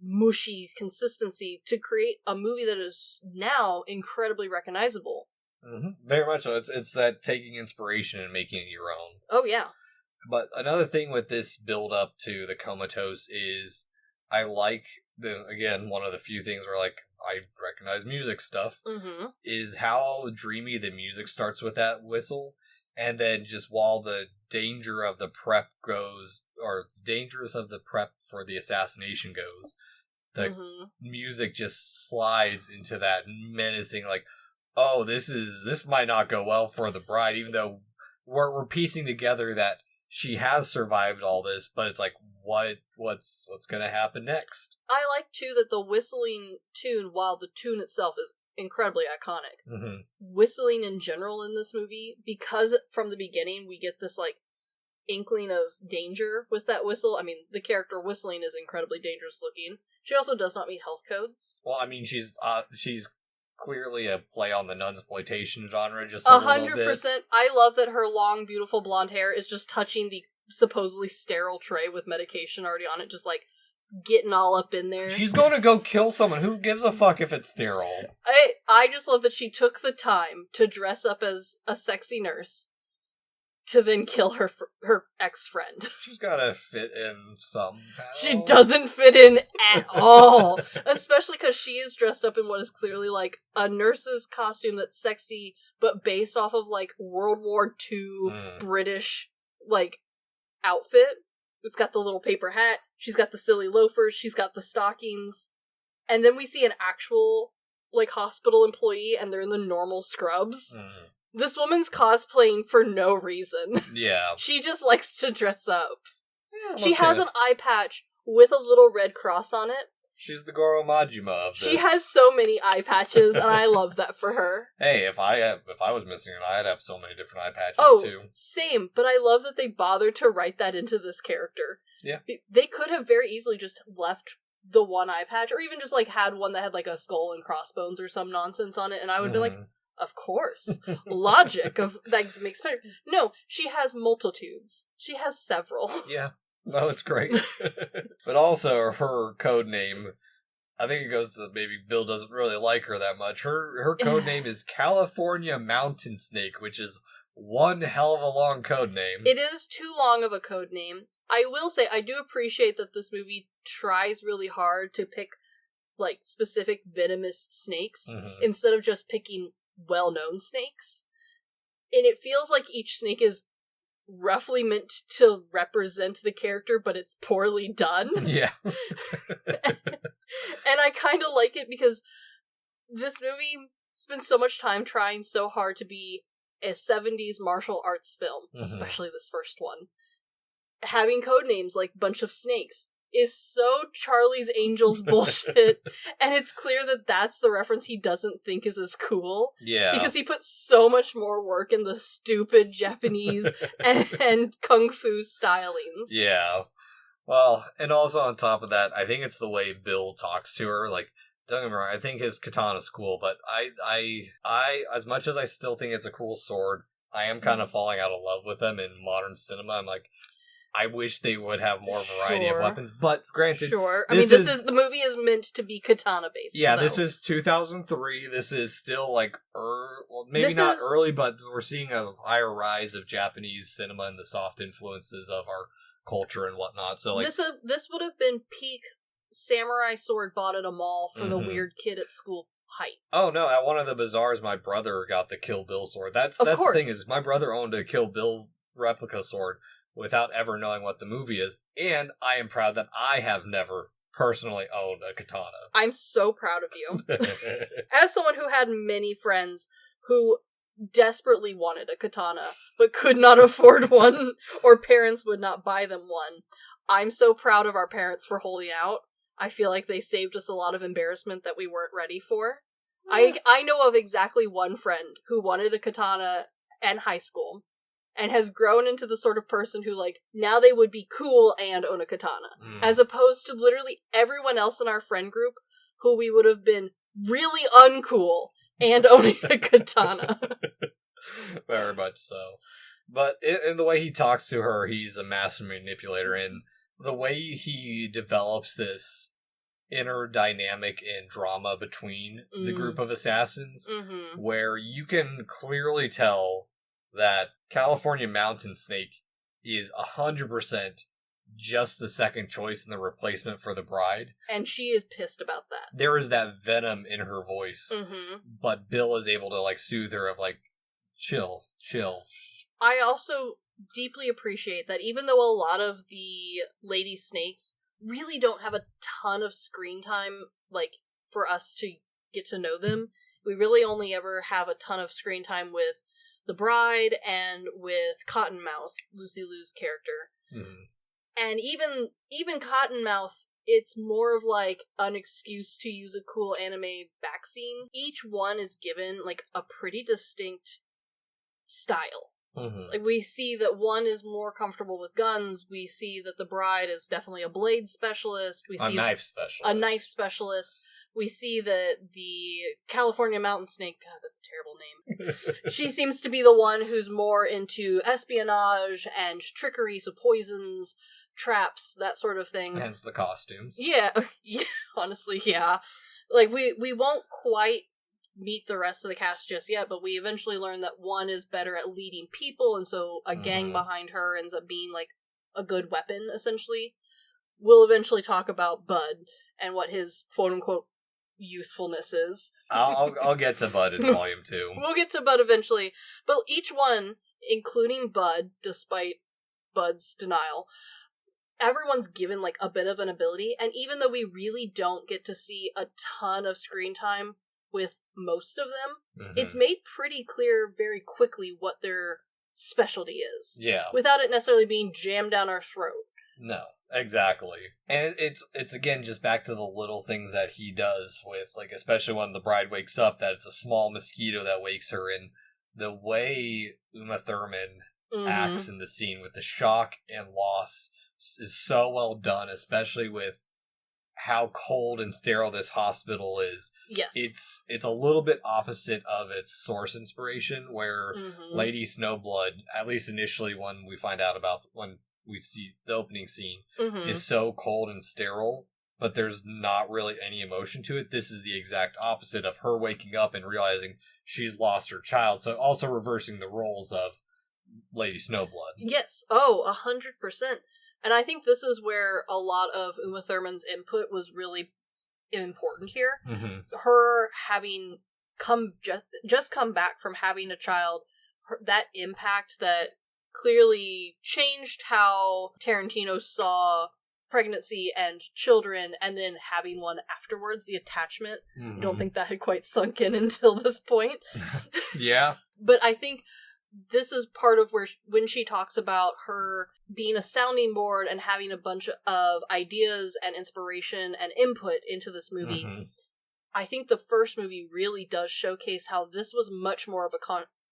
mushy consistency to create a movie that is now incredibly recognizable. Mm-hmm. Very much so. It's that taking inspiration and making it your own. Oh, yeah. But another thing with this build-up to the Comatose is I like, again, one of the few things where, like, I recognize music stuff, is how dreamy the music starts with that whistle, and then just while the danger of the prep goes, or the dangers of the prep for the assassination goes, the music just slides into that menacing, like, oh, this might not go well for the bride, even though we're piecing together that she has survived all this, but it's like, what's gonna happen next? I like, too, that the whistling tune, while the tune itself is incredibly iconic, whistling in general in this movie, because from the beginning we get this, like, inkling of danger with that whistle. I mean, the character whistling is incredibly dangerous looking. She also does not meet health codes. Well, I mean, she's clearly a play on the nunsploitation genre, just 100%. I love that her long, beautiful blonde hair is just touching the supposedly sterile tray with medication already on it, just, like, getting all up in there. She's going to go kill someone. Who gives a fuck if it's sterile? I just love that she took the time to dress up as a sexy nurse to then kill her ex-friend. She's gotta fit in somehow. She doesn't fit in at all. Especially because she is dressed up in what is clearly, like, a nurse's costume that's sexy, but based off of, like, World War II British, like, outfit. It's got the little paper hat, she's got the silly loafers, she's got the stockings, and then we see an actual, like, hospital employee, and they're in the normal scrubs. This woman's cosplaying for no reason. Yeah. She just likes to dress up. Yeah, she has an eye patch with a little red cross on it. She's the Goro Majima of this. She has so many eye patches, and I love that for her. Hey, if I was missing an eye, I'd have so many different eye patches, too. Same, but I love that they bothered to write that into this character. Yeah. They could have very easily just left the one eye patch, or even just, like, had one that had, like, a skull and crossbones or some nonsense on it, and I would be like, of course. Logic of, like, makes better. No, she has multitudes. She has several. Yeah. No, it's great. But also, her code name, I think it goes to maybe Bill doesn't really like her that much. Her code name is California Mountain Snake, which is one hell of a long code name. It is too long of a code name. I will say, I do appreciate that this movie tries really hard to pick, like, specific venomous snakes, instead of just picking well-known snakes. And it feels like each snake is roughly meant to represent the character, but it's poorly done. Yeah. And I kind of like it because this movie spends so much time trying so hard to be a 70s martial arts film, especially this first one. Having code names like Bunch of Snakes is so Charlie's Angels bullshit, and it's clear that that's the reference he doesn't think is as cool. Yeah. Because he put so much more work in the stupid Japanese and kung fu stylings. Yeah. Well, and also on top of that, I think it's the way Bill talks to her. Like, don't get me wrong, I think his katana's cool, but I, as much as I still think it's a cool sword, I am kind of falling out of love with them in modern cinema. I'm like, I wish they would have more variety of weapons, but granted... Sure. I mean, the movie is meant to be katana-based. Yeah, though. This is 2003. This is still, like, well, maybe not early, but we're seeing a higher rise of Japanese cinema and the soft influences of our culture and whatnot. So, like... This would have been peak samurai sword bought at a mall for the weird kid at school height. Oh, no, at one of the bazaars, my brother got the Kill Bill sword. That's the thing, is my brother owned a Kill Bill replica sword without ever knowing what the movie is, and I am proud that I have never personally owned a katana. I'm so proud of you. As someone who had many friends who desperately wanted a katana, but could not afford one, or parents would not buy them one, I'm so proud of our parents for holding out. I feel like they saved us a lot of embarrassment that we weren't ready for. I know of exactly one friend who wanted a katana in high school, and has grown into the sort of person who, like, now they would be cool and own a katana. As opposed to literally everyone else in our friend group who we would have been really uncool and owning a katana. Very much so. But in the way he talks to her, he's a master manipulator, and the way he develops this inner dynamic and drama between the group of assassins, where you can clearly tell that California Mountain Snake is 100% just the second choice and the replacement for the bride. And she is pissed about that. There is that venom in her voice, but Bill is able to, like, soothe her of, like, chill. I also deeply appreciate that even though a lot of the lady snakes really don't have a ton of screen time, like, for us to get to know them, we really only ever have a ton of screen time with the bride and with Cottonmouth, Lucy Liu's character. And even Cottonmouth, it's more of like an excuse to use a cool anime back scene. Each one is given like a pretty distinct style. Like, we see that one is more comfortable with guns. We see that the bride is definitely a blade specialist. We see a knife specialist. We see that the California Mountain Snake, God, that's a terrible name. She seems to be the one who's more into espionage and trickery, so poisons, traps, that sort of thing. Hence the costumes. Yeah, honestly, yeah. Like, we won't quite meet the rest of the cast just yet, but we eventually learn that one is better at leading people, and so a gang behind her ends up being, like, a good weapon, essentially. We'll eventually talk about Bud and what his quote-unquote usefulness is. I'll get to Bud in Volume 2. We'll get to Bud eventually, but each one, including Bud, despite Bud's denial, everyone's given, like, a bit of an ability, and even though we really don't get to see a ton of screen time with most of them, it's made pretty clear very quickly what their specialty is. Yeah. Without it necessarily being jammed down our throat. No, exactly. And it's again just back to the little things that he does with, like, especially when the bride wakes up, that it's a small mosquito that wakes her, and the way Uma Thurman acts in the scene with the shock and loss is so well done, especially with how cold and sterile this hospital is. Yes. It's a little bit opposite of its source inspiration, where Lady Snowblood, at least initially when we find out about, when we see the opening scene, is so cold and sterile, but there's not really any emotion to it. This is the exact opposite of her waking up and realizing she's lost her child, so also reversing the roles of Lady Snowblood. Yes, 100%. And I think this is where a lot of Uma Thurman's input was really important here. Her having just come back from having a child, that impact that clearly changed how Tarantino saw pregnancy and children, and then having one afterwards, the attachment. I don't think that had quite sunk in until this point. Yeah. But I think this is part of where, when she talks about her being a sounding board and having a bunch of ideas and inspiration and input into this movie, I think the first movie really does showcase how this was much more of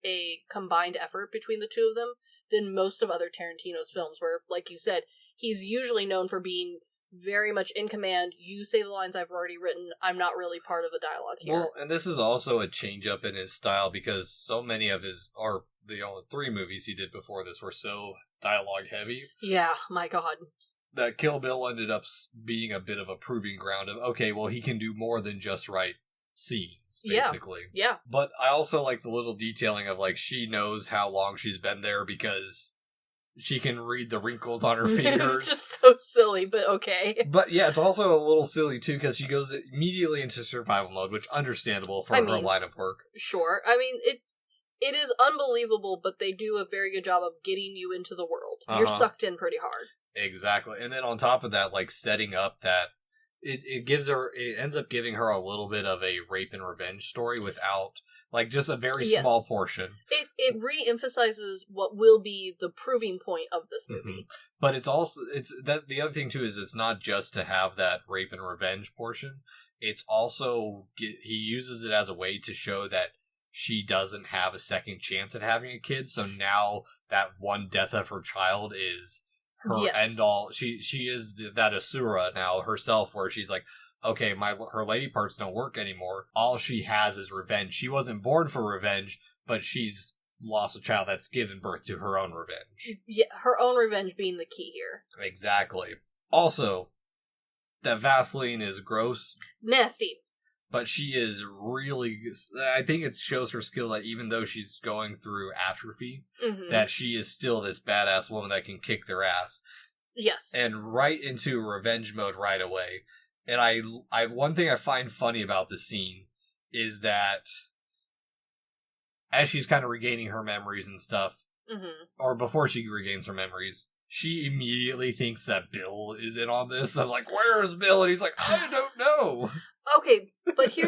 a combined effort between the two of them than most of other Tarantino's films, where, like you said, he's usually known for being very much in command. You say the lines I've already written. I'm not really part of the dialogue here. Well, and this is also a change up in his style, because so many of his, or the only 3 movies he did before this were so dialogue heavy. Yeah, my God. That Kill Bill ended up being a bit of a proving ground of, okay, well, he can do more than just write scenes, basically. Yeah. But I also like the little detailing of, like, she knows how long she's been there because she can read the wrinkles on her fingers. It's just so silly, but okay. But yeah, it's also a little silly too, because she goes immediately into survival mode, which understandable for her line of work. Sure. I mean, it is unbelievable, but they do a very good job of getting you into the world. You're sucked in pretty hard. Exactly. And then on top of that, like, setting up that it ends up giving her a little bit of a rape and revenge story without, like, just a very small portion. It re-emphasizes what will be the proving point of this movie. But it's also, the other thing too is it's not just to have that rape and revenge portion. It's also, he uses it as a way to show that she doesn't have a second chance at having a kid. So now that one death of her child is her end all. She is that Asura now herself, where she's like, okay, her lady parts don't work anymore. All she has is revenge. She wasn't born for revenge, but she's lost a child that's given birth to her own revenge. Yeah, her own revenge being the key here. Exactly. Also, that Vaseline is gross. Nasty. But she is really, I think it shows her skill that even though she's going through atrophy, that she is still this badass woman that can kick their ass. Yes. And right into revenge mode right away. And I one thing I find funny about the scene is that as she's kind of regaining her memories and stuff, or before she regains her memories, she immediately thinks that Bill is in on this. I'm like, where's Bill? And he's like, I don't know. Okay, but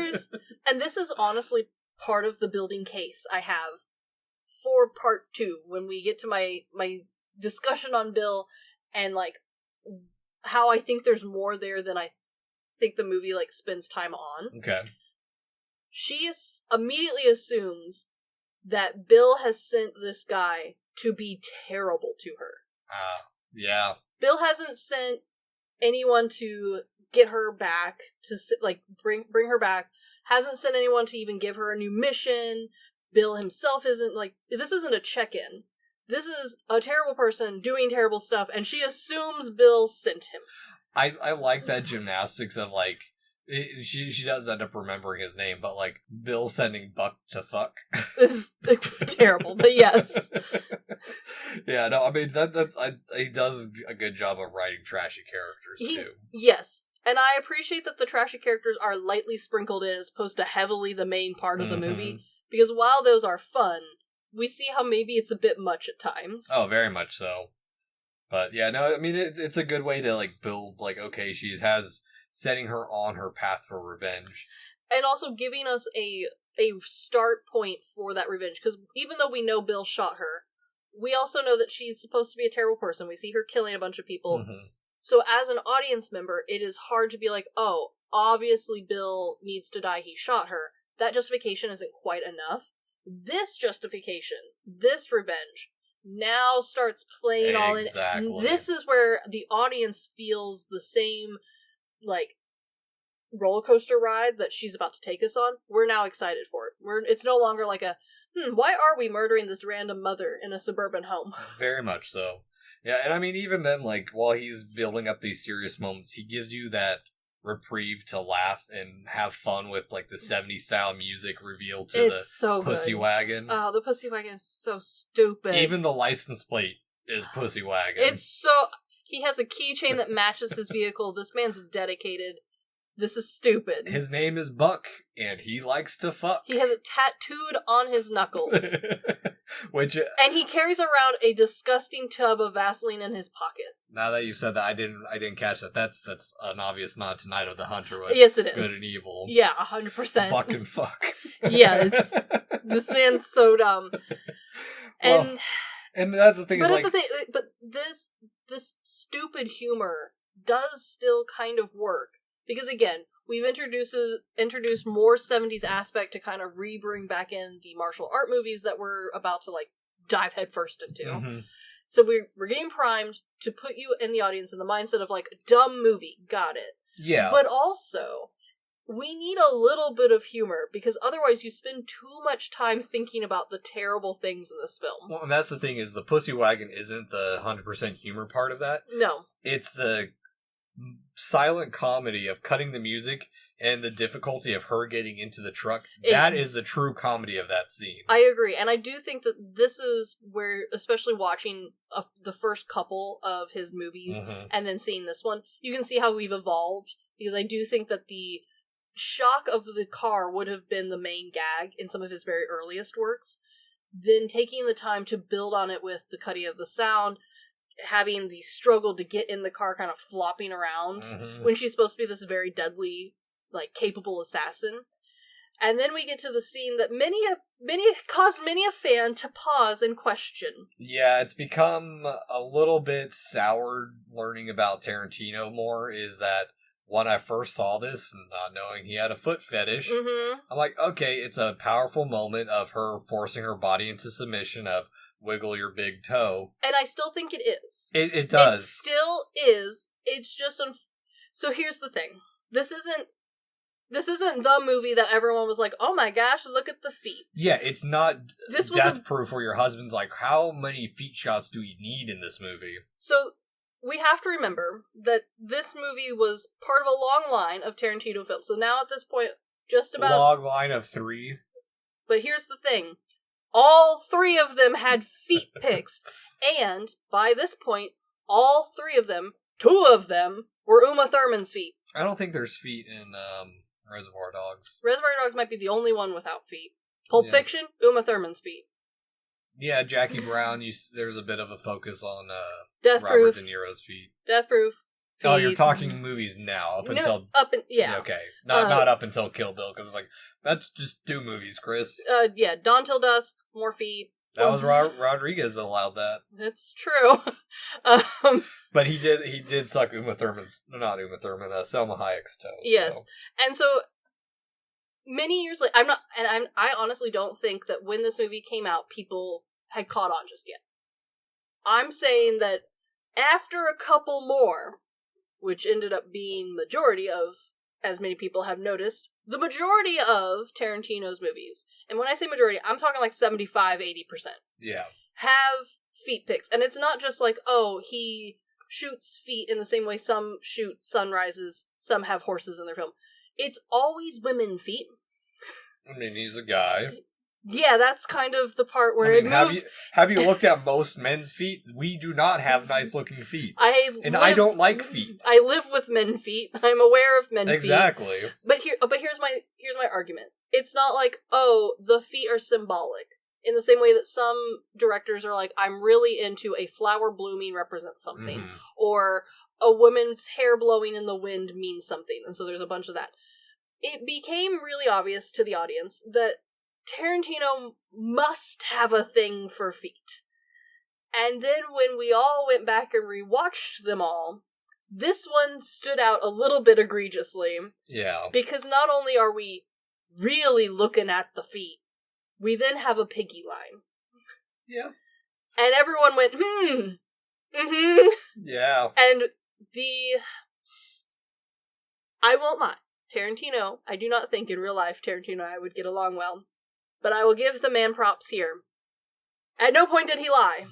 and this is honestly part of the building case I have for part 2, when we get to my discussion on Bill and, like, how I think there's more there than I think the movie, like, spends time on. Okay. She immediately assumes that Bill has sent this guy to be terrible to her. Yeah. Bill hasn't sent anyone to get her back, to, like, bring her back. Hasn't sent anyone to even give her a new mission. Bill himself isn't, like, this isn't a check-in. This is a terrible person doing terrible stuff, and she assumes Bill sent him. I like that gymnastics of, like, she does end up remembering his name, but, like, Bill sending Buck to fuck. This is terrible, but yes. Yeah, no, I mean, he does a good job of writing trashy characters, too. Yes, and I appreciate that the trashy characters are lightly sprinkled in as opposed to heavily the main part of the movie, because while those are fun, we see how maybe it's a bit much at times. Oh, very much so. But, yeah, no, I mean, it's a good way to, like, build, like, okay, setting her on her path for revenge. And also giving us a start point for that revenge. Because even though we know Bill shot her, we also know that she's supposed to be a terrible person. We see her killing a bunch of people. So as an audience member, it is hard to be like, oh, obviously Bill needs to die, he shot her. That justification isn't quite enough. This justification, this revenge, now starts playing all in. This is where the audience feels the same, like, roller coaster ride that she's about to take us on. We're now excited for it. It's no longer like a, why are we murdering this random mother in a suburban home? Very much so. Yeah, and I mean, even then, like, while he's building up these serious moments, he gives you that reprieve to laugh and have fun with, like, the 70s style music reveal to the Pussy Wagon. Oh, the Pussy Wagon is so stupid. Even the license plate is Pussy Wagon. It's so... He has a keychain that matches his vehicle. This man's dedicated. This is stupid. His name is Buck, and he likes to fuck. He has it tattooed on his knuckles. Which... and he carries around a disgusting tub of Vaseline in his pocket. Now that you've said that, I didn't catch that. That's an obvious nod to Night of the Hunter with yes, it is. Good and Evil. Yeah, 100%. Buck and fuck. Yeah, this man's so dumb. And... and that's the thing. But this stupid humor does still kind of work. Because again, we've introduced more 70s aspect to kind of re-bring back in the martial art movies that we're about to like dive headfirst into. Mm-hmm. So we're getting primed to put you in the audience in the mindset of like, dumb movie, got it. Yeah. But also, we need a little bit of humor, because otherwise you spend too much time thinking about the terrible things in this film. Well, and that's the thing, is the Pussy Wagon isn't the 100% humor part of that. No. It's the silent comedy of cutting the music and the difficulty of her getting into the truck. That is the true comedy of that scene. I agree, and I do think that this is where, especially watching the first couple of his movies, mm-hmm. and then seeing this one, you can see how we've evolved, because I do think that the shock of the car would have been the main gag in some of his very earliest works. Then taking the time to build on it with the cutting of the sound, having the struggle to get in the car kind of flopping around, mm-hmm. when she's supposed to be this very deadly, like, capable assassin. And then we get to the scene that caused many a fan to pause and question. Yeah, it's become a little bit soured learning about Tarantino more, is that when I first saw this, not knowing he had a foot fetish, mm-hmm. I'm like, okay, it's a powerful moment of her forcing her body into submission of wiggle your big toe. And I still think it is. It does. It still is. It's just... So here's the thing. This isn't the movie that everyone was like, oh my gosh, look at the feet. Yeah, it's not Death Proof where your husband's like, how many feet shots do you need in this movie? So... we have to remember that this movie was part of a long line of Tarantino films. So now at this point, just about... long line of 3. But here's the thing. All 3 of them had feet pics. And, by this point, all 3 of them, 2 of them, were Uma Thurman's feet. I don't think there's feet in Reservoir Dogs. Reservoir Dogs might be the only one without feet. Pulp Fiction, Uma Thurman's feet. Yeah, Jackie Brown, there's a bit of a focus on Death Robert Proof. De Niro's feet. Death Proof. Feet. Oh, you're talking movies now, yeah. Okay, not up until Kill Bill, because it's like, let's just do movies, Chris. Yeah, Dawn Till Dusk, more feet. That was Rodriguez that allowed that. That's true. But he did suck Selma Hayek's toe. Yes, so. And so... many years later, I honestly don't think that when this movie came out, people had caught on just yet. I'm saying that after a couple more, which ended up being majority of, as many people have noticed, the majority of Tarantino's movies, and when I say majority, I'm talking like 75-80%. Yeah. Have feet pics. And it's not just like, oh, he shoots feet in the same way some shoot sunrises, some have horses in their film. It's always women feet. I mean, he's a guy. Yeah, that's kind of the part where it moves. Have you looked at most men's feet? We do not have nice-looking feet. I don't like feet. I live with men feet. I'm aware of men feet. Exactly. But here's my argument. It's not like, oh, the feet are symbolic. In the same way that some directors are like, I'm really into a flower blooming represents something. Mm-hmm. Or a woman's hair blowing in the wind means something. And so there's a bunch of that. It became really obvious to the audience that Tarantino must have a thing for feet. And then when we all went back and rewatched them all, this one stood out a little bit egregiously. Yeah. Because not only are we really looking at the feet, we then have a piggy line. Yeah. And everyone went, mm-hmm. Yeah. And I won't lie. Tarantino, I do not think in real life Tarantino and I would get along well. But I will give the man props here. At no point did he lie.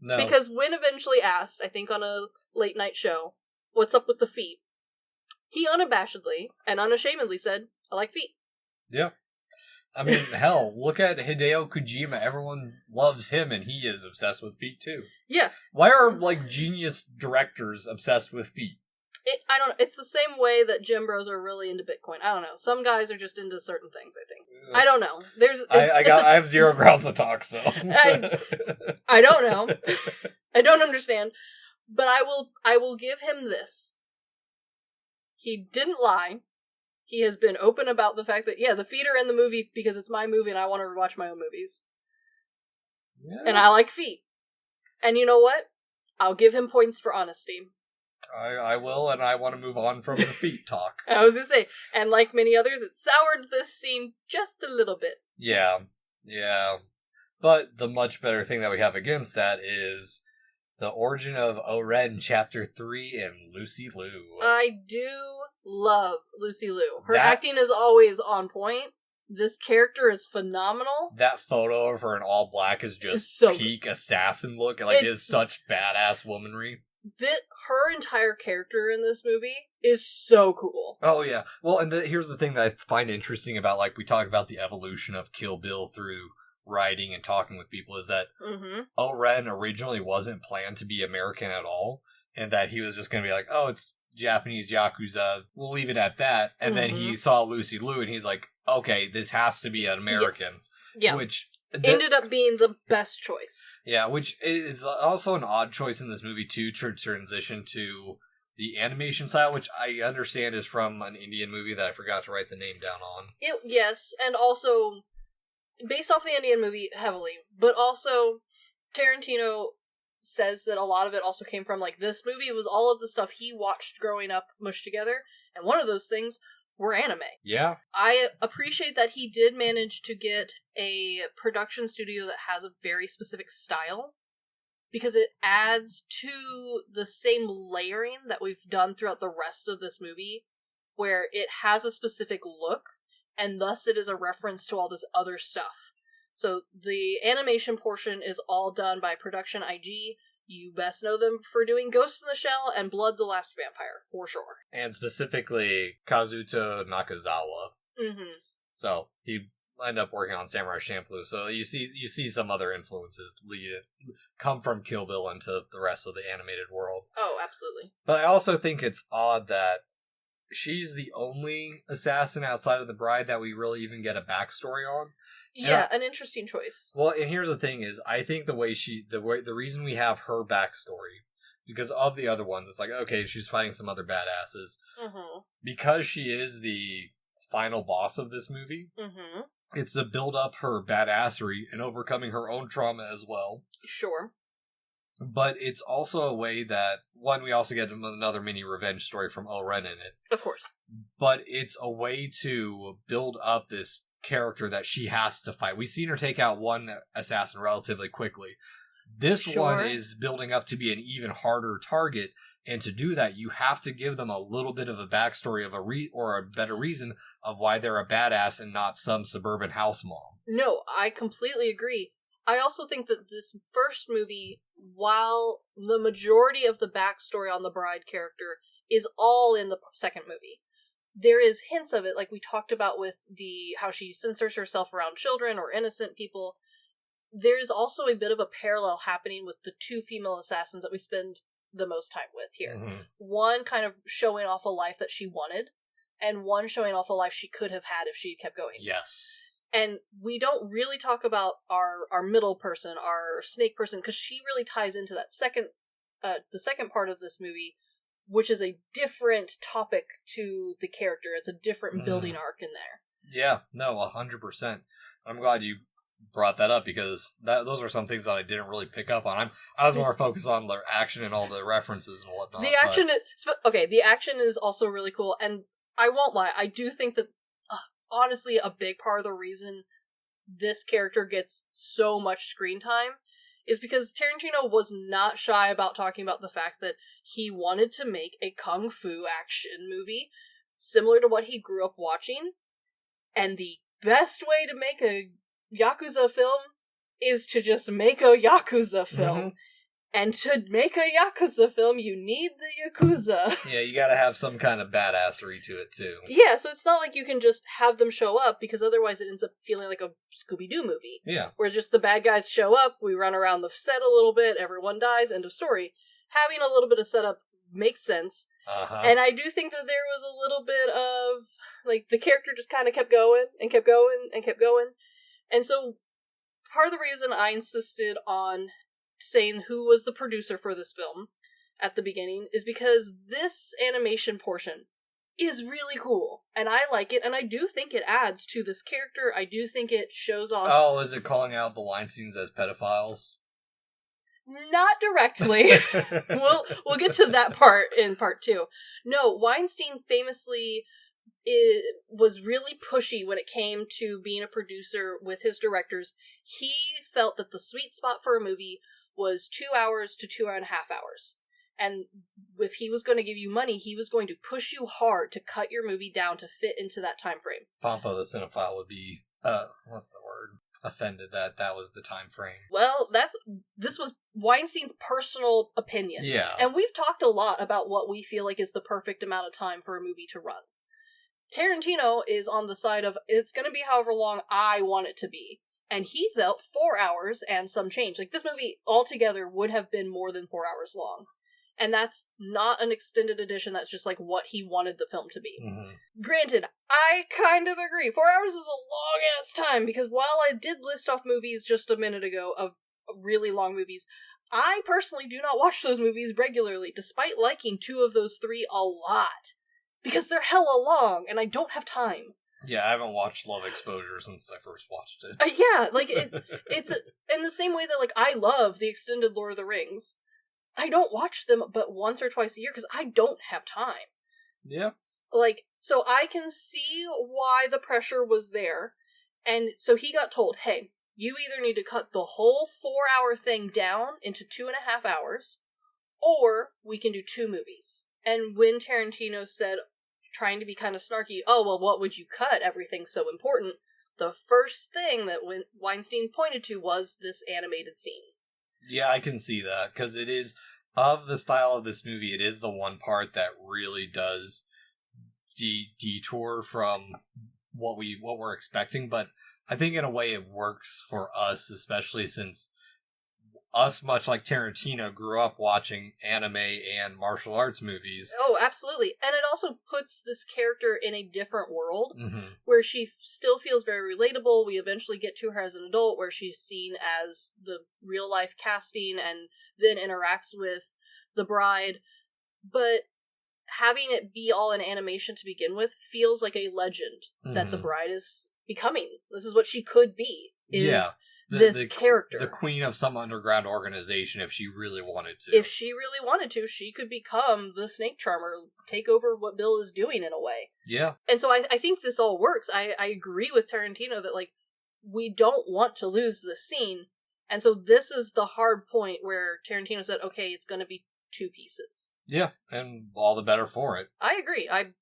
No. Because when eventually asked, I think on a late night show, what's up with the feet? He unabashedly and unashamedly said, I like feet. Yeah. I mean, hell, look at Hideo Kojima. Everyone loves him and he is obsessed with feet too. Yeah. Why are, genius directors obsessed with feet? I don't know. It's the same way that gym bros are really into Bitcoin. I don't know. Some guys are just into certain things, I think. I don't know. I have 0 grounds to talk, so. I don't know. I don't understand. But I will give him this. He didn't lie. He has been open about the fact that, yeah, the feet are in the movie because it's my movie and I want to rewatch my own movies. Yeah. And I like feet. And you know what? I'll give him points for honesty. I will, and I want to move on from the feet talk. I was going to say, and like many others, it soured this scene just a little bit. Yeah. But the much better thing that we have against that is the origin of O-Ren Chapter 3 and Lucy Liu. I do love Lucy Liu. Her acting is always on point. This character is phenomenal. That photo of her in all black is just peak assassin look. Like, it is such badass womanry. Her entire character in this movie is so cool. Oh, yeah. Well, and here's the thing that I find interesting about, like, we talk about the evolution of Kill Bill through writing and talking with people, is that O-Ren originally wasn't planned to be American at all, and that he was just going to be like, oh, it's Japanese Yakuza, we'll leave it at that. And then he saw Lucy Liu, and he's like, okay, this has to be an American. Yes. Yeah. Which ended up being the best choice. Yeah, which is also an odd choice in this movie, too, to transition to the animation style, which I understand is from an Indian movie that I forgot to write the name down on. Yes, and also based off the Indian movie heavily, but also Tarantino says that a lot of it also came from, like, this movie was all of the stuff he watched growing up mushed together, and one of those things were anime. Yeah. I appreciate that he did manage to get a production studio that has a very specific style, because it adds to the same layering that we've done throughout the rest of this movie, where it has a specific look, and thus it is a reference to all this other stuff. So the animation portion is all done by Production IG. You best know them for doing Ghost in the Shell and Blood the Last Vampire, for sure. And specifically, Kazuto Nakazawa. Mm-hmm. So, he ended up working on Samurai Champloo, so you see some other influences come from Kill Bill into the rest of the animated world. Oh, absolutely. But I also think it's odd that she's the only assassin outside of the bride that we really even get a backstory on. Yeah, an interesting choice. Well, and here's the thing is, I think the reason we have her backstory, because of the other ones, it's like, okay, she's fighting some other badasses. Mm-hmm. Because she is the final boss of this movie, it's to build up her badassery and overcoming her own trauma as well. Sure. But it's also a way that, one, we also get another mini revenge story from O-Ren in it. Of course. But it's a way to build up this character that she has to fight. We've seen her take out one assassin relatively quickly. This one is building up to be an even harder target, and to do that, you have to give them a little bit of a backstory of or a better reason of why they're a badass and not some suburban house mom. No, I completely agree. I also think that this first movie, while the majority of the backstory on the bride character is all in the second movie, there is hints of it, like we talked about with how she censors herself around children or innocent people. There is also a bit of a parallel happening with the two female assassins that we spend the most time with here. Mm-hmm. One kind of showing off a life that she wanted, and one showing off a life she could have had if she kept going. Yes. And we don't really talk about our middle person, our snake person, because she really ties into that the second part of this movie, which is a different topic to the character. It's a different building arc in there. Yeah, no, 100%. I'm glad you brought that up, because those are some things that I didn't really pick up on. I was more focused on the action and all the references and whatnot. The action is also really cool, and I won't lie, I do think that, honestly, a big part of the reason this character gets so much screen time is because Tarantino was not shy about talking about the fact that he wanted to make a kung fu action movie similar to what he grew up watching, and the best way to make a Yakuza film is to just make a Yakuza film. Mm-hmm. And to make a Yakuza film, you need the Yakuza. Yeah, you gotta have some kind of badassery to it, too. Yeah, so it's not like you can just have them show up, because otherwise it ends up feeling like a Scooby-Doo movie. Yeah. Where just the bad guys show up, we run around the set a little bit, everyone dies, end of story. Having a little bit of setup makes sense. Uh-huh. And I do think that there was a little bit of, like, the character just kind of kept going and kept going and kept going. And so part of the reason I insisted on saying who was the producer for this film at the beginning is because this animation portion is really cool, and I like it, and I do think it adds to this character. I do think it shows off... Oh, is it calling out the Weinsteins as pedophiles? Not directly. We'll get to that part in part 2. No, Weinstein famously was really pushy when it came to being a producer with his directors. He felt that the sweet spot for a movie was 2 hours to 2.5 hours. And if he was going to give you money, he was going to push you hard to cut your movie down to fit into that time frame. Pompo the cinephile would be, what's the word? Offended that was the time frame. Well, this was Weinstein's personal opinion. Yeah. And we've talked a lot about what we feel like is the perfect amount of time for a movie to run. Tarantino is on the side of, it's going to be however long I want it to be. And he felt 4 hours and some change. Like, this movie altogether would have been more than 4 hours long. And that's not an extended edition, that's just like what he wanted the film to be. Mm-hmm. Granted, I kind of agree. 4 hours is a long-ass time, because while I did list off movies just a minute ago of really long movies, I personally do not watch those movies regularly, despite liking 2 of those 3 a lot. Because they're hella long, and I don't have time. Yeah, I haven't watched Love Exposure since I first watched it. Yeah, like, it's in the same way that, like, I love the extended Lord of the Rings. I don't watch them but once or twice a year because I don't have time. Yeah. Like, so I can see why the pressure was there. And so he got told, hey, you either need to cut the whole 4-hour thing down into 2.5 hours, or we can do 2 movies. And when Tarantino said, trying to be kind of snarky, oh, well, what would you cut? Everything's so important. The first thing that Weinstein pointed to was this animated scene. Yeah, I can see that, because it is, of the style of this movie, it is the one part that really does detour from what we're expecting, but I think in a way it works for us, especially since us, much like Tarantino, grew up watching anime and martial arts movies. Oh, absolutely. And it also puts this character in a different world, mm-hmm. where she still feels very relatable. We eventually get to her as an adult, where she's seen as the real-life casting and then interacts with the bride. But having it be all in animation to begin with feels like a legend that the bride is becoming. This is what she could be, this character. The queen of some underground organization, if she really wanted to. If she really wanted to, she could become the snake charmer, take over what Bill is doing in a way. Yeah. And so I think this all works. I agree with Tarantino that, like, we don't want to lose this scene. And so this is the hard point where Tarantino said, okay, it's going to be 2 pieces. Yeah, and all the better for it. I agree. I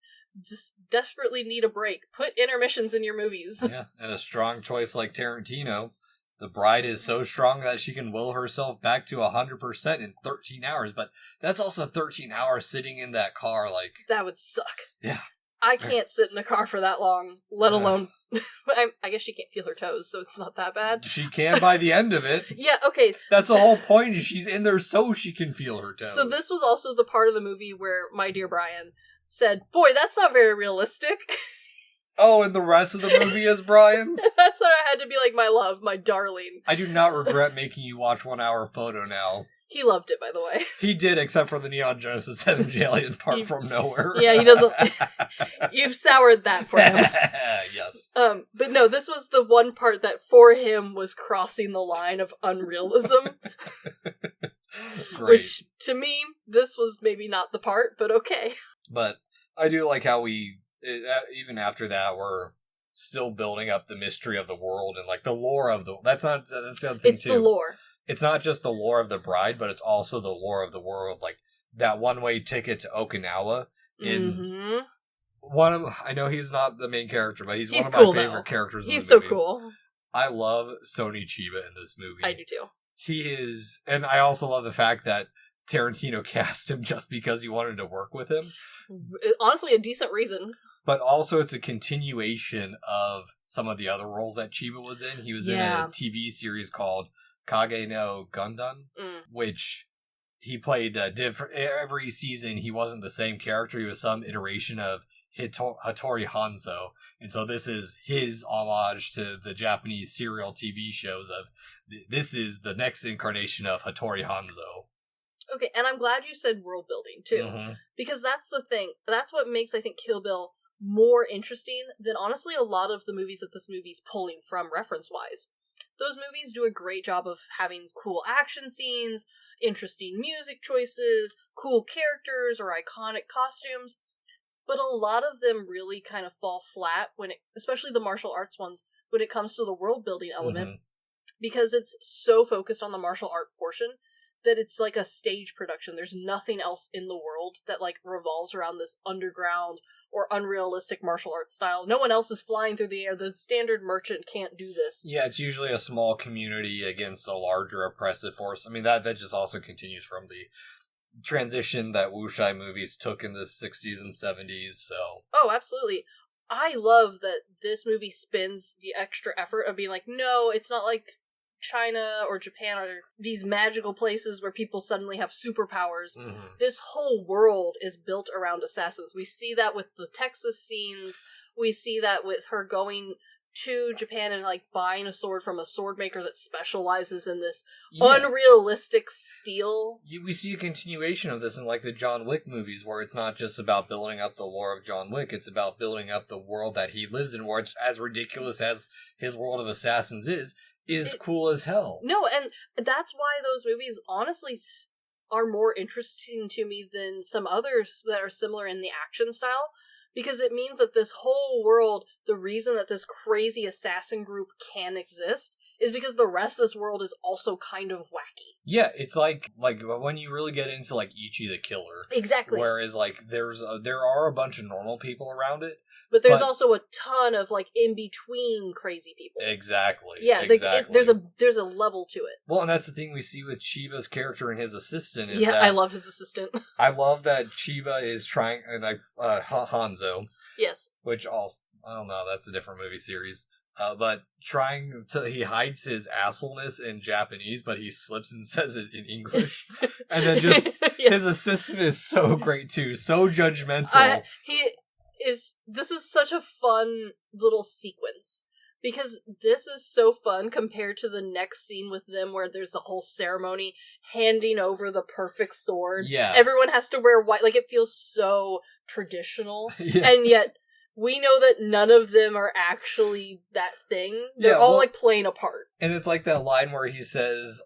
just desperately need a break. Put intermissions in your movies. Yeah, and a strong choice like Tarantino. The bride is so strong that she can will herself back to 100% in 13 hours, but that's also 13 hours sitting in that car, like... That would suck. Yeah. I can't sit in a car for that long, let alone... I guess she can't feel her toes, so it's not that bad. She can by the end of it. Yeah, okay. That's the whole point, is she's in there so she can feel her toes. So this was also the part of the movie where my dear Brian said, boy, that's not very realistic. Oh, and the rest of the movie is Brian? That's what I had to be like, my love, my darling. I do not regret making you watch 1 Hour Photo now. He loved it, by the way. He did, except for the Neon Genesis Evangelion part from nowhere. Yeah, he doesn't... You've soured that for him. Yes. But no, this was the one part that for him was crossing the line of unrealism. Which, to me, this was maybe not the part, but okay. But I do like how even after that, we're still building up the mystery of the world and, like, the lore of the... That's the other thing, it's too. It's the lore. It's not just the lore of the bride, but it's also the lore of the world. Like, that one-way ticket to Okinawa in... I know he's not the main character, but he's one of my favorite characters in the movie. He's so cool. I love Sonny Chiba in this movie. I do, too. He is... And I also love the fact that Tarantino cast him just because he wanted to work with him. Honestly, a decent reason. But also, it's a continuation of some of the other roles that Chiba was in. He was in a TV series called Kage no Gundam, which he played different every season. He wasn't the same character. He was some iteration of Hattori Hanzo, and so this is his homage to the Japanese serial TV shows of this is the next incarnation of Hattori Hanzo. Okay, and I'm glad you said world building too, because that's the thing. That's what makes, I think, Kill Bill more interesting than honestly a lot of the movies that this movie's pulling from reference wise. Those movies do a great job of having cool action scenes, interesting music choices, cool characters, or iconic costumes. But a lot of them really kind of fall flat especially the martial arts ones, when it comes to the world building element, because it's so focused on the martial art portion that it's like a stage production. There's nothing else in the world that like revolves around this underground or unrealistic martial arts style. No one else is flying through the air. The standard merchant can't do this. Yeah, it's usually a small community against a larger oppressive force. I mean, that just also continues from the transition that wuxia movies took in the 60s and 70s, so... Oh, absolutely. I love that this movie spins the extra effort of being like, no, it's not like China or Japan or these magical places where people suddenly have superpowers. This whole world is built around assassins. We see that with the Texas scenes. We see that with her going to Japan and like buying a sword from a sword maker that specializes in this unrealistic steel. We see a continuation of this in like the John Wick movies, where it's not just about building up the lore of John Wick, it's about building up the world that he lives in, where it's as ridiculous as his world of assassins is cool as hell. No, and that's why those movies honestly are more interesting to me than some others that are similar in the action style. Because it means that this whole world, the reason that this crazy assassin group can exist, is because the rest of this world is also kind of wacky. Yeah, it's like when you really get into like Ichi the Killer. Exactly. Whereas like there are a bunch of normal people around it. But there's also a ton of like in between crazy people. Exactly. Yeah, exactly. There's a level to it. Well, and that's the thing we see with Chiba's character and his assistant. I love his assistant. I love that Chiba is trying, and Hanzo. Yes. Which also, I don't know, that's a different movie series. But he hides his assholeness in Japanese, but he slips and says it in English. And then just, his assistant is so great too, so judgmental. This is such a fun little sequence, because this is so fun compared to the next scene with them where there's a whole ceremony handing over the perfect sword. Yeah. Everyone has to wear white, like it feels so traditional. Yeah. And yet we know that none of them are actually that thing. They're all like playing a part. And it's like that line where he says,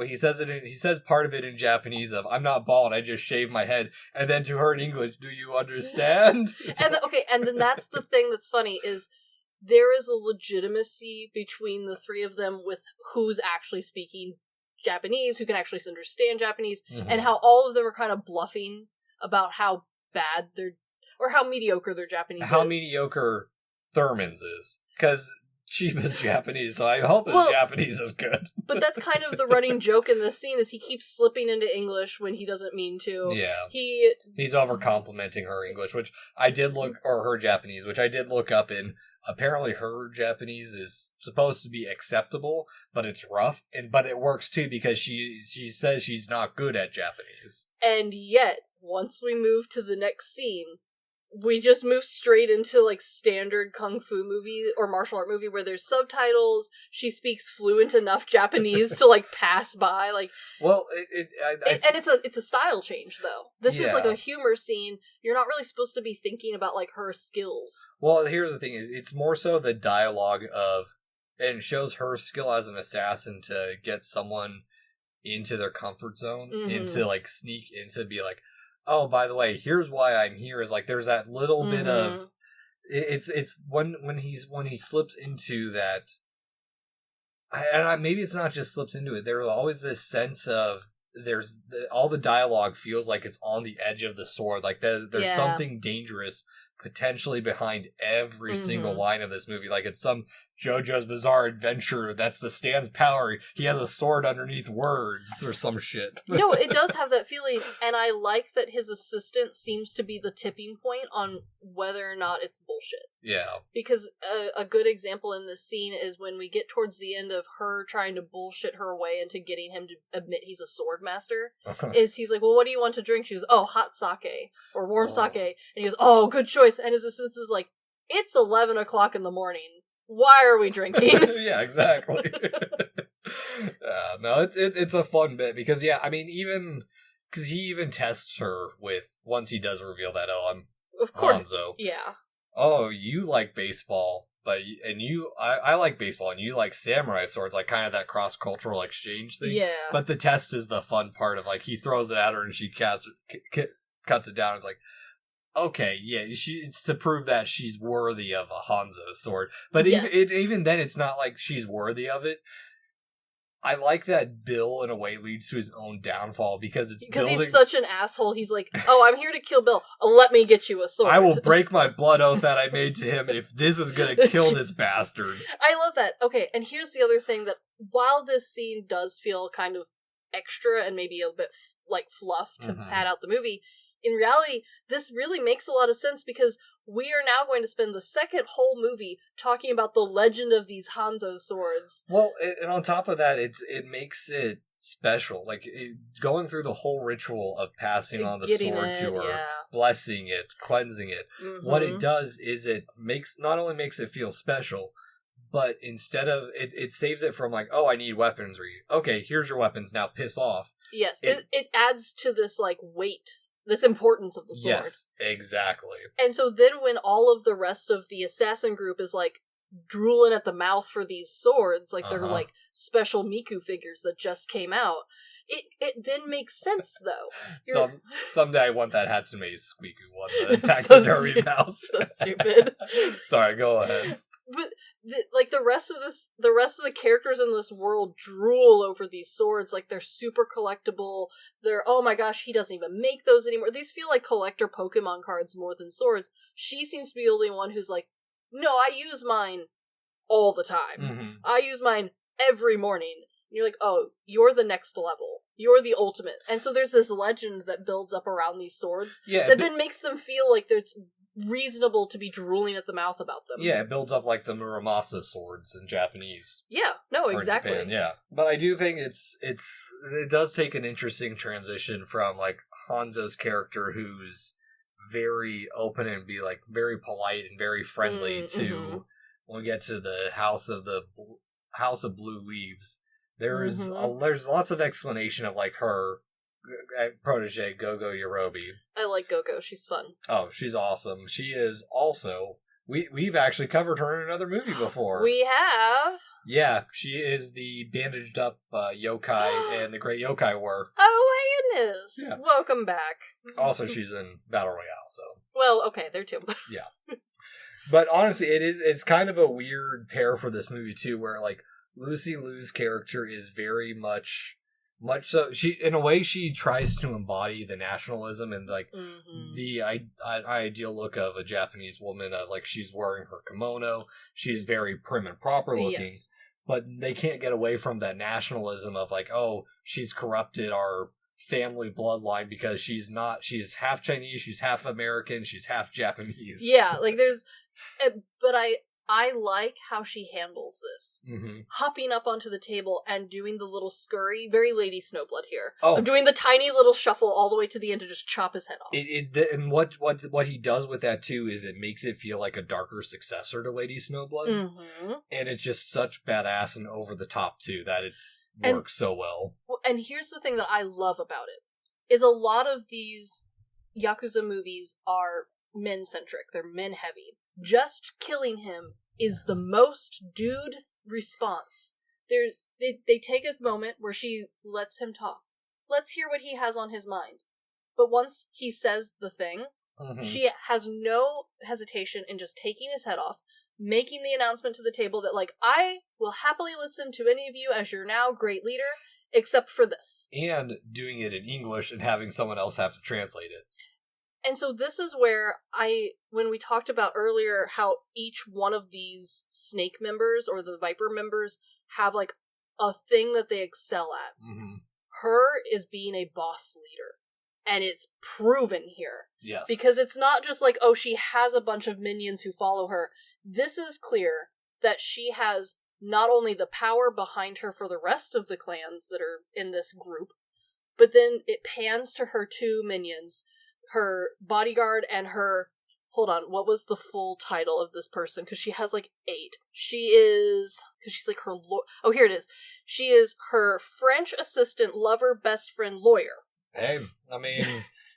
he says part of it in Japanese of, I'm not bald, I just shaved my head. And then to her in English, do you understand? And then that's the thing that's funny is there is a legitimacy between the three of them with who's actually speaking Japanese, who can actually understand Japanese, and how all of them are kind of bluffing about how bad or how mediocre their Japanese is. How mediocre Thurman's is. Because Chiba's Japanese, so I hope his Japanese is good. But that's kind of the running joke in this scene, is he keeps slipping into English when he doesn't mean to. Yeah. He's over-complimenting her English, which I did her Japanese, which I did look up in. Apparently her Japanese is supposed to be acceptable, but it's rough, but it works too because she says she's not good at Japanese. And yet, once we move to the next scene, we just move straight into like standard kung fu movie or martial art movie where there's subtitles. She speaks fluent enough Japanese to like pass by. Like, well, and it's a style change though. This is like a humor scene. You're not really supposed to be thinking about like her skills. Well, here's the thing: it's more so the dialogue and it shows her skill as an assassin to get someone into their comfort zone, into like sneak into be like, oh, by the way, here's why I'm here, is like there's that little bit of it's when he slips into that, and maybe it's not just slips into it. There's always this sense of all the dialogue feels like it's on the edge of the sword, like there's something dangerous potentially behind every single line of this movie, like it's some JoJo's Bizarre Adventure, that's the Stan's power. He has a sword underneath words or some shit. No, it does have that feeling, and I like that his assistant seems to be the tipping point on whether or not it's bullshit. Yeah. Because a good example in this scene is when we get towards the end of her trying to bullshit her way into getting him to admit he's a sword master, is he's like, well, what do you want to drink? She goes, oh, hot sake, or warm sake. And he goes, oh, good choice. And his assistant is like, it's 11 o'clock in the morning. Why are we drinking? Yeah, exactly. No, it's a fun bit because because he even tests her with, once he does reveal that, oh, I'm of course, Hanzo. Yeah. Oh, you like baseball, I like baseball, and you like samurai swords, like kind of that cross cultural exchange thing. Yeah. But the test is the fun part of like he throws it at her and she cuts it down. It's like, okay, yeah, it's to prove that she's worthy of a Hanzo sword. But yes. even then, it's not like she's worthy of it. I like that Bill, in a way, leads to his own downfall because he's such an asshole. He's like, oh, I'm here to kill Bill. Let me get you a sword. I will break my blood oath that I made to him if this is going to kill this bastard. I love that. Okay, and here's the other thing that while this scene does feel kind of extra and maybe a bit like fluff to pad out the movie, in reality, this really makes a lot of sense because we are now going to spend the second whole movie talking about the legend of these Hanzo swords. Well, and on top of that, it makes it special. Like, going through the whole ritual of passing on the sword to her, blessing it, cleansing it. Mm-hmm. What it does is it not only makes it feel special, but instead of, it saves it from like, oh, I need weaponry. Okay, here's your weapons, now piss off. Yes, it adds to this, like, weight. This importance of the sword. Yes, exactly. And so then when all of the rest of the assassin group is, like, drooling at the mouth for these swords, like they're, like, special Miku figures that just came out, it then makes sense, though. Someday I want that Hatsume's Squeaku one, the taxidermy mouse. So stupid. Sorry, go ahead. But the rest of the characters in this world drool over these swords. Like, they're super collectible. They're, oh my gosh, he doesn't even make those anymore. These feel like collector Pokemon cards more than swords. She seems to be the only one who's like, no, I use mine all the time. Mm-hmm. I use mine every morning. And you're like, oh, you're the next level. You're the ultimate. And so there's this legend that builds up around these swords that then makes them feel like there's reasonable to be drooling at the mouth about them. Yeah, it builds up like the Muramasa swords in Japanese. Yeah, no, exactly. Japan, yeah. But I do think it does take an interesting transition from like Hanzo's character, who's very open and be like very polite and very friendly, to when we get to the House of Blue Leaves. There's lots of explanation of like her protege, Gogo Yorobi. I like Gogo. She's fun. Oh, she's awesome. She is also... We've actually covered her in another movie before. We have? Yeah, she is the bandaged up yokai in the Great Yokai War. Oh my goodness. Yeah. Welcome back. Also, she's in Battle Royale, so... Well, okay, there too. Yeah. But honestly, it's kind of a weird pair for this movie, too, where, like, Lucy Liu's character is very much so, in a way, she tries to embody the nationalism and like the ideal look of a Japanese woman. Like, she's wearing her kimono, she's very prim and proper looking, but they can't get away from that nationalism of like, oh, she's corrupted our family bloodline because she's half Chinese, she's half American, she's half Japanese. Yeah, like there's, but I like how she handles this. Mm-hmm. Hopping up onto the table and doing the little scurry. Very Lady Snowblood here. Oh. I'm doing the tiny little shuffle all the way to the end to just chop his head off. And what he does with that, too, is it makes it feel like a darker successor to Lady Snowblood. Mm-hmm. And it's just such badass and over the top, too, that works so well. And here's the thing that I love about it, is a lot of these Yakuza movies are men-centric. They're men-heavy. Just killing him is the most dude response. They take a moment where she lets him talk. Let's hear what he has on his mind. But once he says the thing, she has no hesitation in just taking his head off, making the announcement to the table that, like, I will happily listen to any of you as your now great leader, except for this. And doing it in English and having someone else have to translate it. And so this is where when we talked about earlier how each one of these snake members or the viper members have like a thing that they excel at. Mm-hmm. Her is being a boss leader. And it's proven here. Yes. Because it's not just like, oh, she has a bunch of minions who follow her. This is clear that she has not only the power behind her for the rest of the clans that are in this group, but then it pans to her 2 minions, her bodyguard and her... Hold on, what was the full title of this person? Because she has like 8. She is... Because she's like her... Oh, here it is. She is her French assistant, lover, best friend, lawyer. Hey, I mean,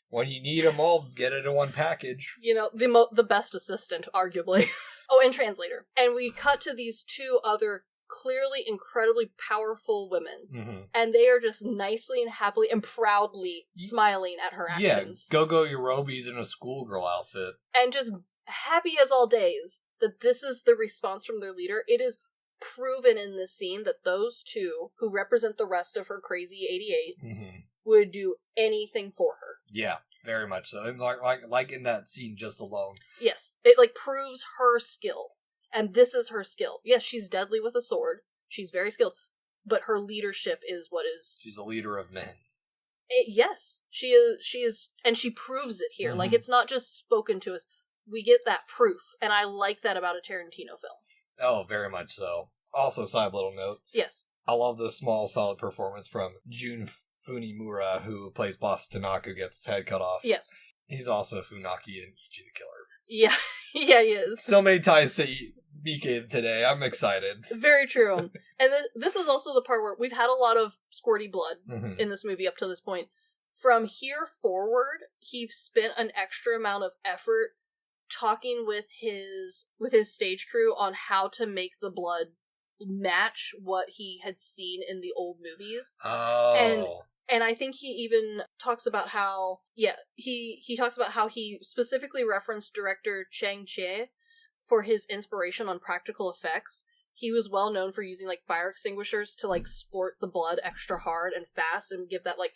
when you need them all, get it in one package. You know, the best assistant, arguably. Oh, and translator. And we cut to these 2 other clearly incredibly powerful women. Mm-hmm. And they are just nicely and happily and proudly smiling at her actions. Yeah, go Yorobis in a schoolgirl outfit. And just happy as all days that this is the response from their leader. It is proven in this scene that those 2, who represent the rest of her crazy 88, mm-hmm. would do anything for her. Yeah, very much so. And like in that scene just alone. Yes, it like proves her skill. And this is her skill. Yes, she's deadly with a sword. She's very skilled. But her leadership is what is... She's a leader of men. Yes, she is, and she proves it here. Mm-hmm. Like, it's not just spoken to us. We get that proof, and I like that about a Tarantino film. Oh, very much so. Also, side little note. Yes. I love the small, solid performance from Jun Funimura, who plays Boss Tanaka, gets his head cut off. Yes. He's also Funaki in Ichi the Killer. Yeah, yeah, he is. So many ties to Mike today. I'm excited. Very true. And this is also the part where we've had a lot of squirty blood mm-hmm. in this movie up to this point. From here forward, he spent an extra amount of effort talking with his stage crew on how to make the blood match what he had seen in the old movies. Oh. And I think he even talks about how, he talks about how he specifically referenced director Chang Cheh for his inspiration on practical effects. He was well known for using, like, fire extinguishers to, like, sport the blood extra hard and fast and give that, like,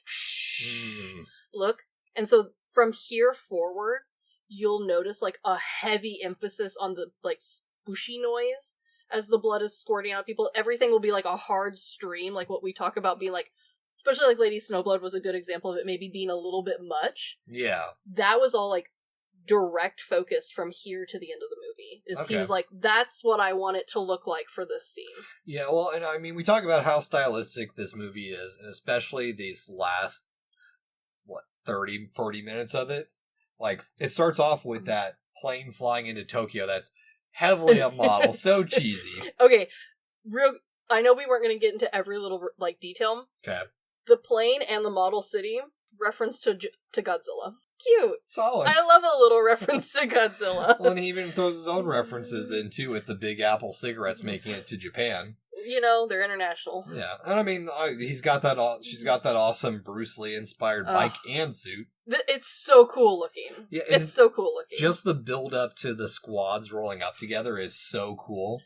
look. And so from here forward, you'll notice, like, a heavy emphasis on the, like, spooshy noise as the blood is squirting out people. Everything will be, like, a hard stream, like what we talk about being, like, especially, like, Lady Snowblood was a good example of it maybe being a little bit much. Yeah. That was all, like, direct focus from here to the end of the movie. He was like, that's what I want it to look like for this scene. Yeah, well, and I mean, we talk about how stylistic this movie is, and especially these last, 30, 40 minutes of it. Like, it starts off with that plane flying into Tokyo that's heavily a model, so cheesy. Okay, I know we weren't going to get into every little, like, detail. Okay. The plane and the model city reference to Godzilla. Cute. Solid. I love a little reference to Godzilla. Well, and he even throws his own references in, too, with the Big Apple cigarettes making it to Japan. You know, they're international. Yeah. And I mean, she's got that awesome Bruce Lee inspired bike and suit. It's so cool looking. Yeah, it's so cool looking. Just the build up to the squads rolling up together is so cool.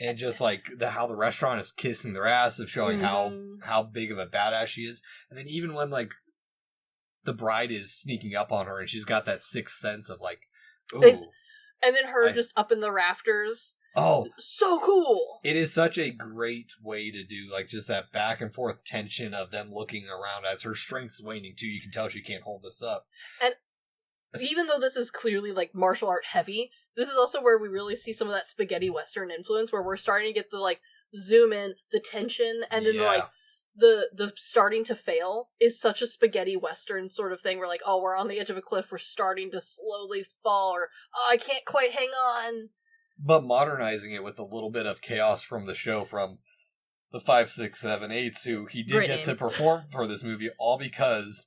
And just like how the restaurant is kissing their ass of showing how big of a badass she is. And then even when like the bride is sneaking up on her and she's got that sixth sense of like, ooh. And then her just up in the rafters. Oh. So cool. It is such a great way to do like just that back and forth tension of them looking around as her strength's waning too. You can tell she can't hold this up. And even though this is clearly like martial art heavy, this is also where we really see some of that spaghetti western influence where we're starting to get the like zoom in, the tension, and then the starting to fail is such a spaghetti western sort of thing where like, oh, we're on the edge of a cliff, we're starting to slowly fall, or oh, I can't quite hang on. But modernizing it with a little bit of chaos from the show from the 5, 6, 7, 8s who he did get to perform for this movie all because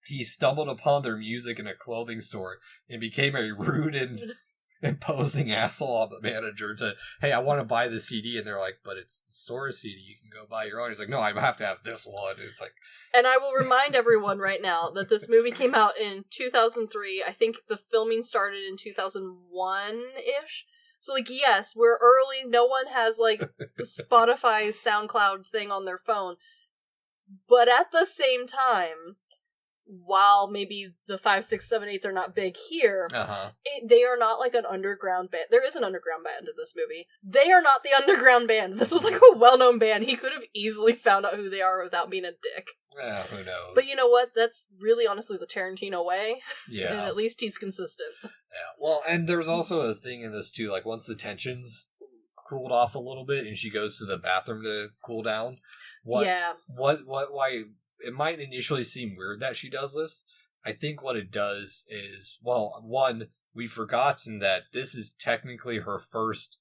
he stumbled upon their music in a clothing store and became a rude and imposing asshole on the manager to, hey, I want to buy the CD. And they're like, but it's the store CD. You can go buy your own. He's like, no, I have to have this one. And it's like... And I will remind everyone right now that this movie came out in 2003. I think the filming started in 2001-ish. So, like, yes, we're early. No one has, like, Spotify's SoundCloud thing on their phone. But at the same time, while maybe the 5, 6, 7, 8s are not big here, Uh-huh. they are not like an underground band. There is an underground band in this movie. They are not the underground band. This was like a well-known band. He could have easily found out who they are without being a dick. Yeah, who knows? But you know what? That's really honestly the Tarantino way. Yeah. And at least he's consistent. Yeah. Well, and there's also a thing in this too, like once the tensions cooled off a little bit and she goes to the bathroom to cool down. Why it might initially seem weird that she does this. I think what it does is, well, one, we've forgotten that this is technically her first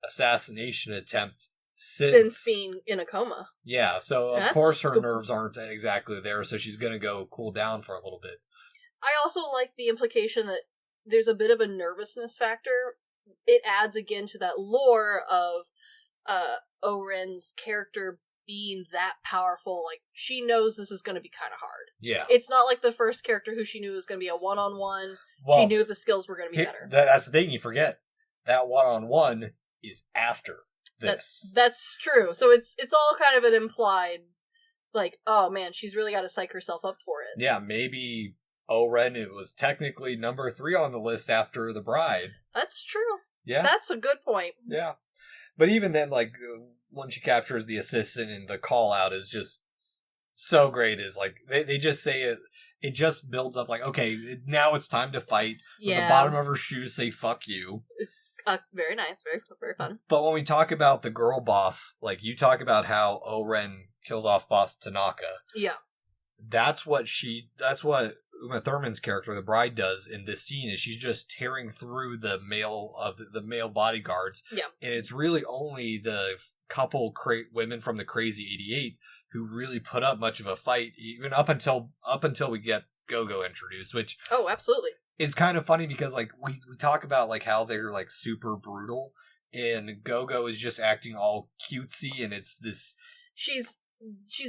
assassination attempt since being in a coma. Yeah, so of course her nerves aren't exactly there, so she's going to go cool down for a little bit. I also like the implication that there's a bit of a nervousness factor. It adds again to that lore of Oren's character being that powerful. Like, she knows this is going to be kind of hard. Yeah. It's not like the first character who she knew was going to be a one-on-one. Well, she knew the skills were going to be better. That's the thing you forget. That one-on-one is after this. That's true. So it's all kind of an implied, like, oh man, she's really got to psych herself up for it. Yeah, maybe Oren, it was technically number 3 on the list after the bride. That's true. Yeah. That's a good point. Yeah. But even then, like, when she captures the assistant and the call out is just so great, is like, they just say it just builds up like, okay, now it's time to fight. Yeah. With the bottom of her shoes say, fuck you. Very nice. Very, very fun. But when we talk about the girl boss, like, you talk about how Oren kills off boss Tanaka. Yeah. That's what Uma Thurman's character, the bride, does in this scene, is she's just tearing through the male bodyguards. Yeah. And it's really only the couple women from the Crazy 88 who really put up much of a fight, even up until we get Go-Go introduced, which... Oh, absolutely. It's kind of funny because, like, we talk about, like, how they're, like, super brutal, and Go-Go is just acting all cutesy, and it's this... She's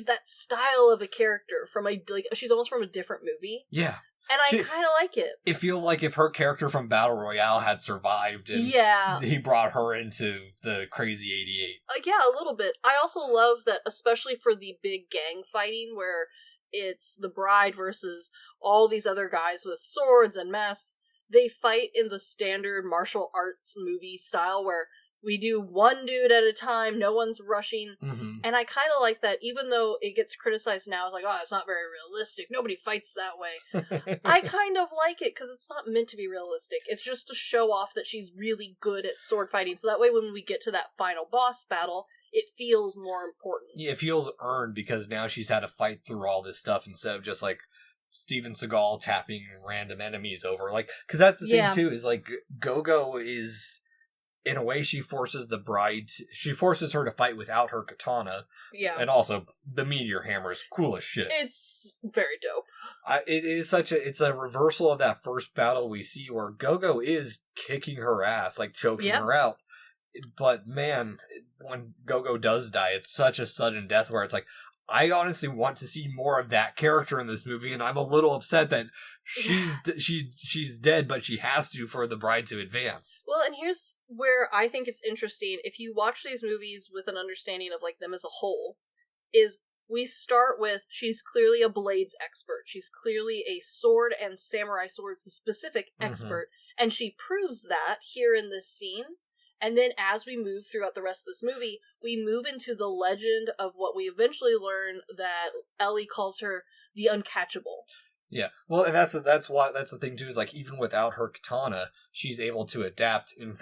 that style of a character from she's almost from a different movie. Yeah. And I kind of like it. It feels like if her character from Battle Royale had survived and he brought her into the Crazy 88. Yeah, a little bit. I also love that, especially for the big gang fighting where it's the bride versus all these other guys with swords and masks, they fight in the standard martial arts movie style where we do one dude at a time, no one's rushing. Mm-hmm. And I kind of like that, even though it gets criticized now as like, oh, it's not very realistic, nobody fights that way. I kind of like it, because it's not meant to be realistic. It's just to show off that she's really good at sword fighting, so that way when we get to that final boss battle, it feels more important. Yeah, it feels earned, because now she's had to fight through all this stuff instead of just like Steven Seagal tapping random enemies over. Like, because that's the thing too, is like Go-Go is... In a way, she forces the bride... She forces her to fight without her katana. Yeah. And also, the meteor hammer is cool as shit. It's very dope. It is it's a reversal of that first battle we see where Go-Go is kicking her ass, like choking her out. But man, when Go-Go does die, it's such a sudden death where it's like, I honestly want to see more of that character in this movie, and I'm a little upset that she's dead, but she has to for the bride to advance. Well, and here's where I think it's interesting. If you watch these movies with an understanding of like them as a whole, is we start with, she's clearly a blades expert. She's clearly a sword and samurai swords specific expert, and she proves that here in this scene. And then as we move throughout the rest of this movie, we move into the legend of what we eventually learn that Ellie calls her the uncatchable. Yeah, well, and that's the thing too, is like, even without her katana, she's able to adapt and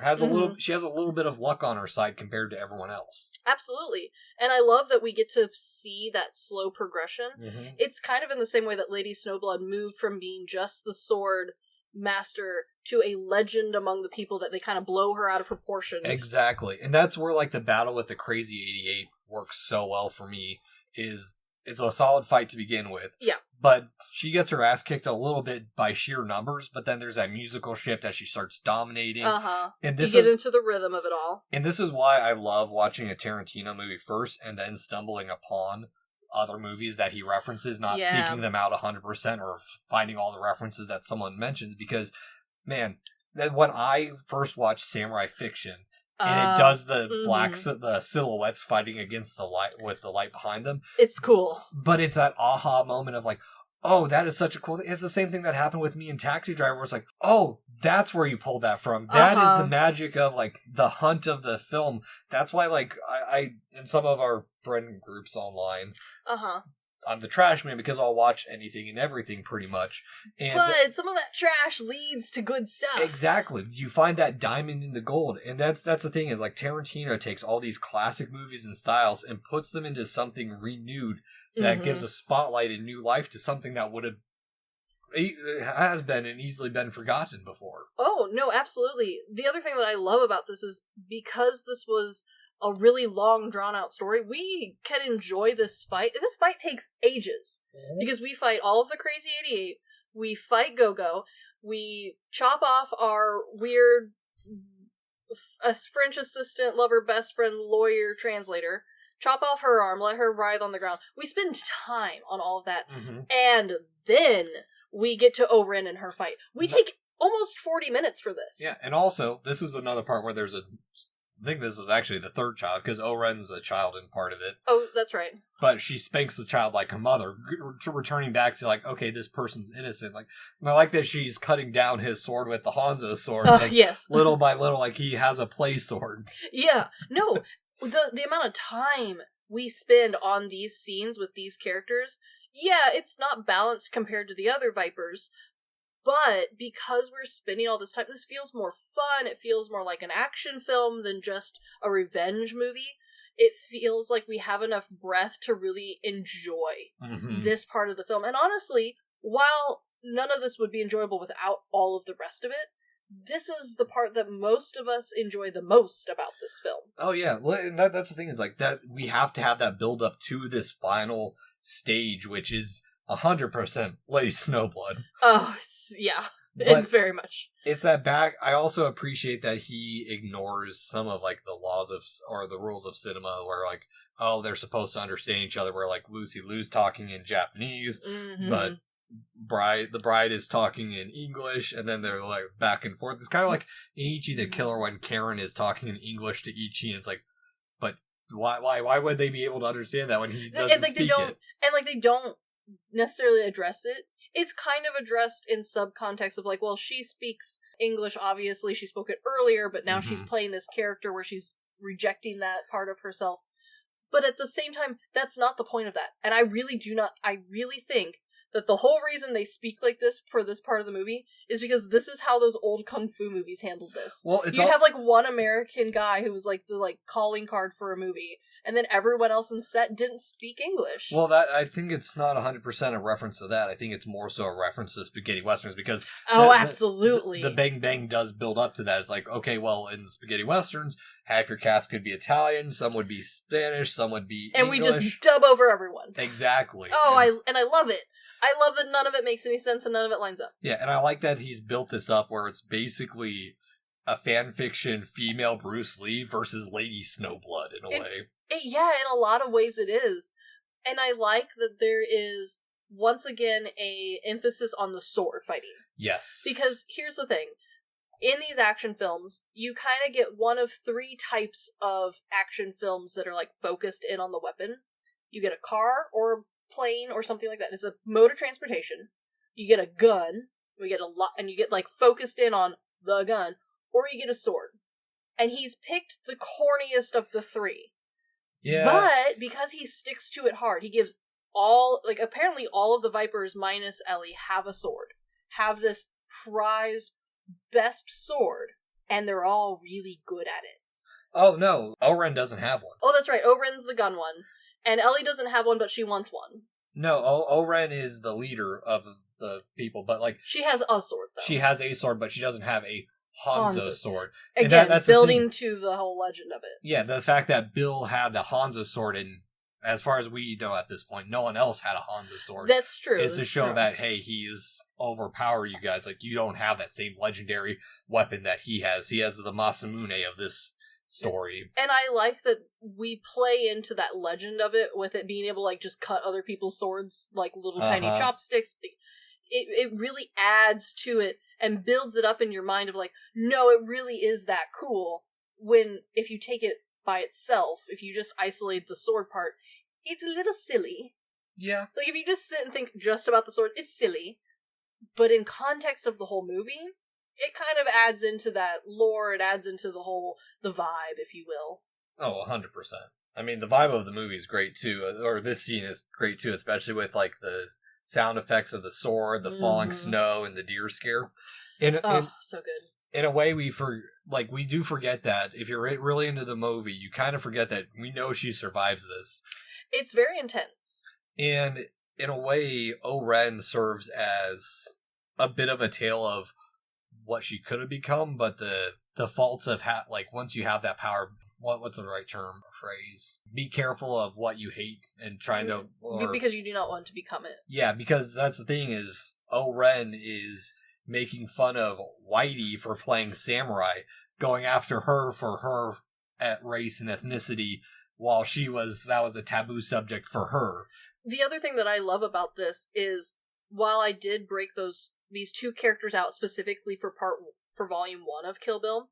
she has a little bit of luck on her side compared to everyone else. Absolutely. And I love that we get to see that slow progression. Mm-hmm. It's kind of in the same way that Lady Snowblood moved from being just the sword master to a legend among the people, that they kind of blow her out of proportion. Exactly. And that's where like the battle with the Crazy 88 works so well for me. It's a solid fight to begin with. Yeah. But she gets her ass kicked a little bit by sheer numbers, but then there's that musical shift as she starts dominating. Uh-huh. And you get into the rhythm of it all. And this is why I love watching a Tarantino movie first and then stumbling upon other movies that he references, not seeking them out 100% or finding all the references that someone mentions, because, man, when I first watched Samurai Fiction, and it does the the silhouettes fighting against the light with the light behind them. It's cool. But it's that aha moment of like, oh, that is such a cool thing. It's the same thing that happened with me in Taxi Driver, where it's like, oh, that's where you pulled that from. That is the magic of, like, the hunt of the film. That's why, like, I in some of our friend groups online, I'm the trash man because I'll watch anything and everything pretty much. But some of that trash leads to good stuff. Exactly. You find that diamond in the gold. And that's the thing is, like, Tarantino takes all these classic movies and styles and puts them into something renewed that gives a spotlight and new life to something that has been and easily been forgotten before. Oh, no, absolutely. The other thing that I love about this is because this was a really long, drawn-out story, we can enjoy this fight. This fight takes ages, because we fight all of the Crazy 88, we fight Go-Go, we chop off our weird French assistant, lover, best friend, lawyer, translator, chop off her arm, let her writhe on the ground. We spend time on all of that, and then we get to O-Ren and her fight. We take almost 40 minutes for this. Yeah, and also, this is another part where there's I think this is actually the third child, because O-Ren's a child in part of it. Oh, that's right. But she spanks the child like her mother, returning back to, like, okay, this person's innocent. Like, and I like that she's cutting down his sword with the Hanzo sword. Yes. Little by little, like, he has a play sword. Yeah, no, the amount of time we spend on these scenes with these characters, yeah, it's not balanced compared to the other Vipers, but because we're spending all this time, this feels more fun, it feels more like an action film than just a revenge movie. It feels like we have enough breath to really enjoy this part of the film. And honestly, while none of this would be enjoyable without all of the rest of it, this is the part that most of us enjoy the most about this film. Oh yeah, and that's the thing, is like that we have to have that build up to this final stage, which is 100% Lady Snowblood. Oh, yeah. It's very much. It's that back. I also appreciate that he ignores some of, like, the laws of, or the rules of cinema, where, like, oh, they're supposed to understand each other, where, like, Lucy Liu's talking in Japanese, but the bride is talking in English, and then they're, like, back and forth. It's kind of like in Ichi the Killer when Karen is talking in English to Ichi, and it's like, but why would they be able to understand that when he doesn't speak it? And, like, they don't necessarily address it. It's kind of addressed in subcontext of, like, well, she speaks English, obviously, she spoke it earlier, but now she's playing this character where she's rejecting that part of herself. But at the same time, that's not the point of that. And I really think that the whole reason they speak like this for this part of the movie is because this is how those old kung fu movies handled this. Well, you'd have, like, one American guy who was, like, the, like, calling card for a movie, and then everyone else in set didn't speak English. Well, I think it's not 100% a reference to that. I think it's more so a reference to spaghetti westerns, because absolutely, the bang bang does build up to that. It's like, okay, well, in the spaghetti westerns, half your cast could be Italian, some would be Spanish, some would be English. We just dub over everyone. Exactly. Oh, I love it. I love that none of it makes any sense and none of it lines up. Yeah, and I like that he's built this up where it's basically a fanfiction female Bruce Lee versus Lady Snowblood in a way. Yeah, in a lot of ways it is. And I like that there is, once again, a emphasis on the sword fighting. Yes. Because here's the thing. In these action films, you kind of get one of three types of action films that are, like, focused in on the weapon. You get a car or a plane or something like that. It's a mode of transportation. You get a gun. And you get, like, focused in on the gun. Or you get a sword. And he's picked the corniest of the three. Yeah. But because he sticks to it hard, he gives apparently all of the Vipers minus Ellie have a sword. Have this prized best sword. And they're all really good at it. Oh, no. O-Ren doesn't have one. Oh, that's right. O-Ren's the gun one. And Ellie doesn't have one, but she wants one. No, O-Ren is the leader of the people, but, like... She has a sword, though. She has a sword, but she doesn't have a Hanzo sword. Again, that's building to the whole legend of it. Yeah, the fact that Bill had a Hanzo sword, and as far as we know at this point, no one else had a Hanzo sword. That's true. Is to show that, hey, he's overpower you guys. Like, you don't have that same legendary weapon that he has. He has the Masamune of this story. And I like that we play into that legend of it with it being able to, like, just cut other people's swords like little tiny chopsticks. It really adds to it and builds it up in your mind of, like, no, it really is that cool. When, if you take it by itself, if you just isolate the sword part, it's a little silly. Yeah. Like, if you just sit and think just about the sword, it's silly. But in context of the whole movie, it kind of adds into that lore, it adds into the vibe, if you will. Oh, 100%. I mean, the vibe of the movie is great, too. Or this scene is great, too, especially with, like, the sound effects of the sword, the falling snow, and the deer scare. So good. In a way, we do forget that. If you're really into the movie, you kind of forget that we know she survives this. It's very intense. And in a way, O-Ren serves as a bit of a tale of what she could have become, but the faults of once you have that power, what's the right term or phrase? Be careful of what you hate and trying to... because you do not want to become it. Yeah, because that's the thing is, O-Ren is making fun of Whitey for playing samurai, going after her for her at race and ethnicity, while that was a taboo subject for her. The other thing that I love about this is, while I did break these two characters out specifically for volume 1 of Kill Bill,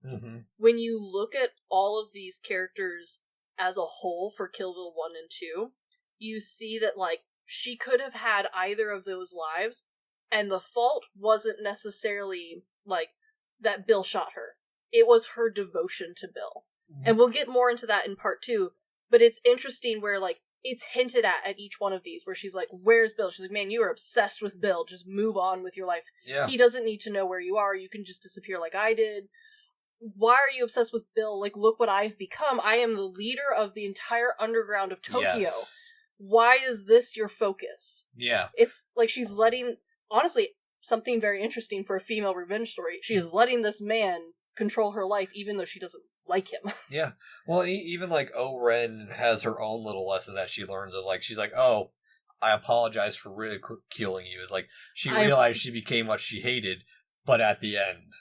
when you look at all of these characters as a whole for Kill Bill 1 and 2, you see that, like, she could have had either of those lives, and the fault wasn't necessarily, like, that Bill shot her. It was her devotion to Bill. And we'll get more into that in part 2, but it's interesting where, like, it's hinted at each one of these, where she's like, where's Bill? She's like, man, you are obsessed with Bill. Just move on with your life. Yeah. He doesn't need to know where you are. You can just disappear like I did. Why are you obsessed with Bill? Like, look what I've become. I am the leader of the entire underground of Tokyo. Yes. Why is this your focus? Yeah. It's like she's letting, honestly, something very interesting for a female revenge story. She is letting this man control her life, even though she doesn't like him. Yeah. Well, even like O-Ren has her own little lesson that she learns of, like, she's like, oh, I apologize for ridiculing you. It's like, she realized she became what she hated, but at the end.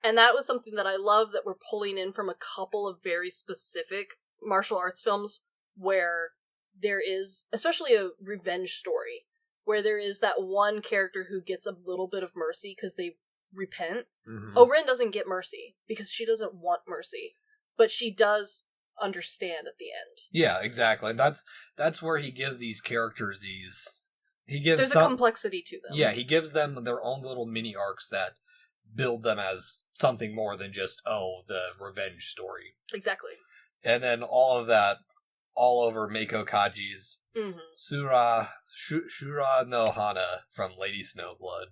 And that was something that I love that we're pulling in from a couple of very specific martial arts films where there is, especially a revenge story, where there is that one character who gets a little bit of mercy because they repent. O-Ren doesn't get mercy because she doesn't want mercy, but she does understand at the end. Yeah, exactly. That's where he gives these characters there's a complexity to them. Yeah, he gives them their own little mini arcs that build them as something more than just, the revenge story. Exactly. And then all of that all over Meiko Kaji's Shura no Hana from Lady Snowblood.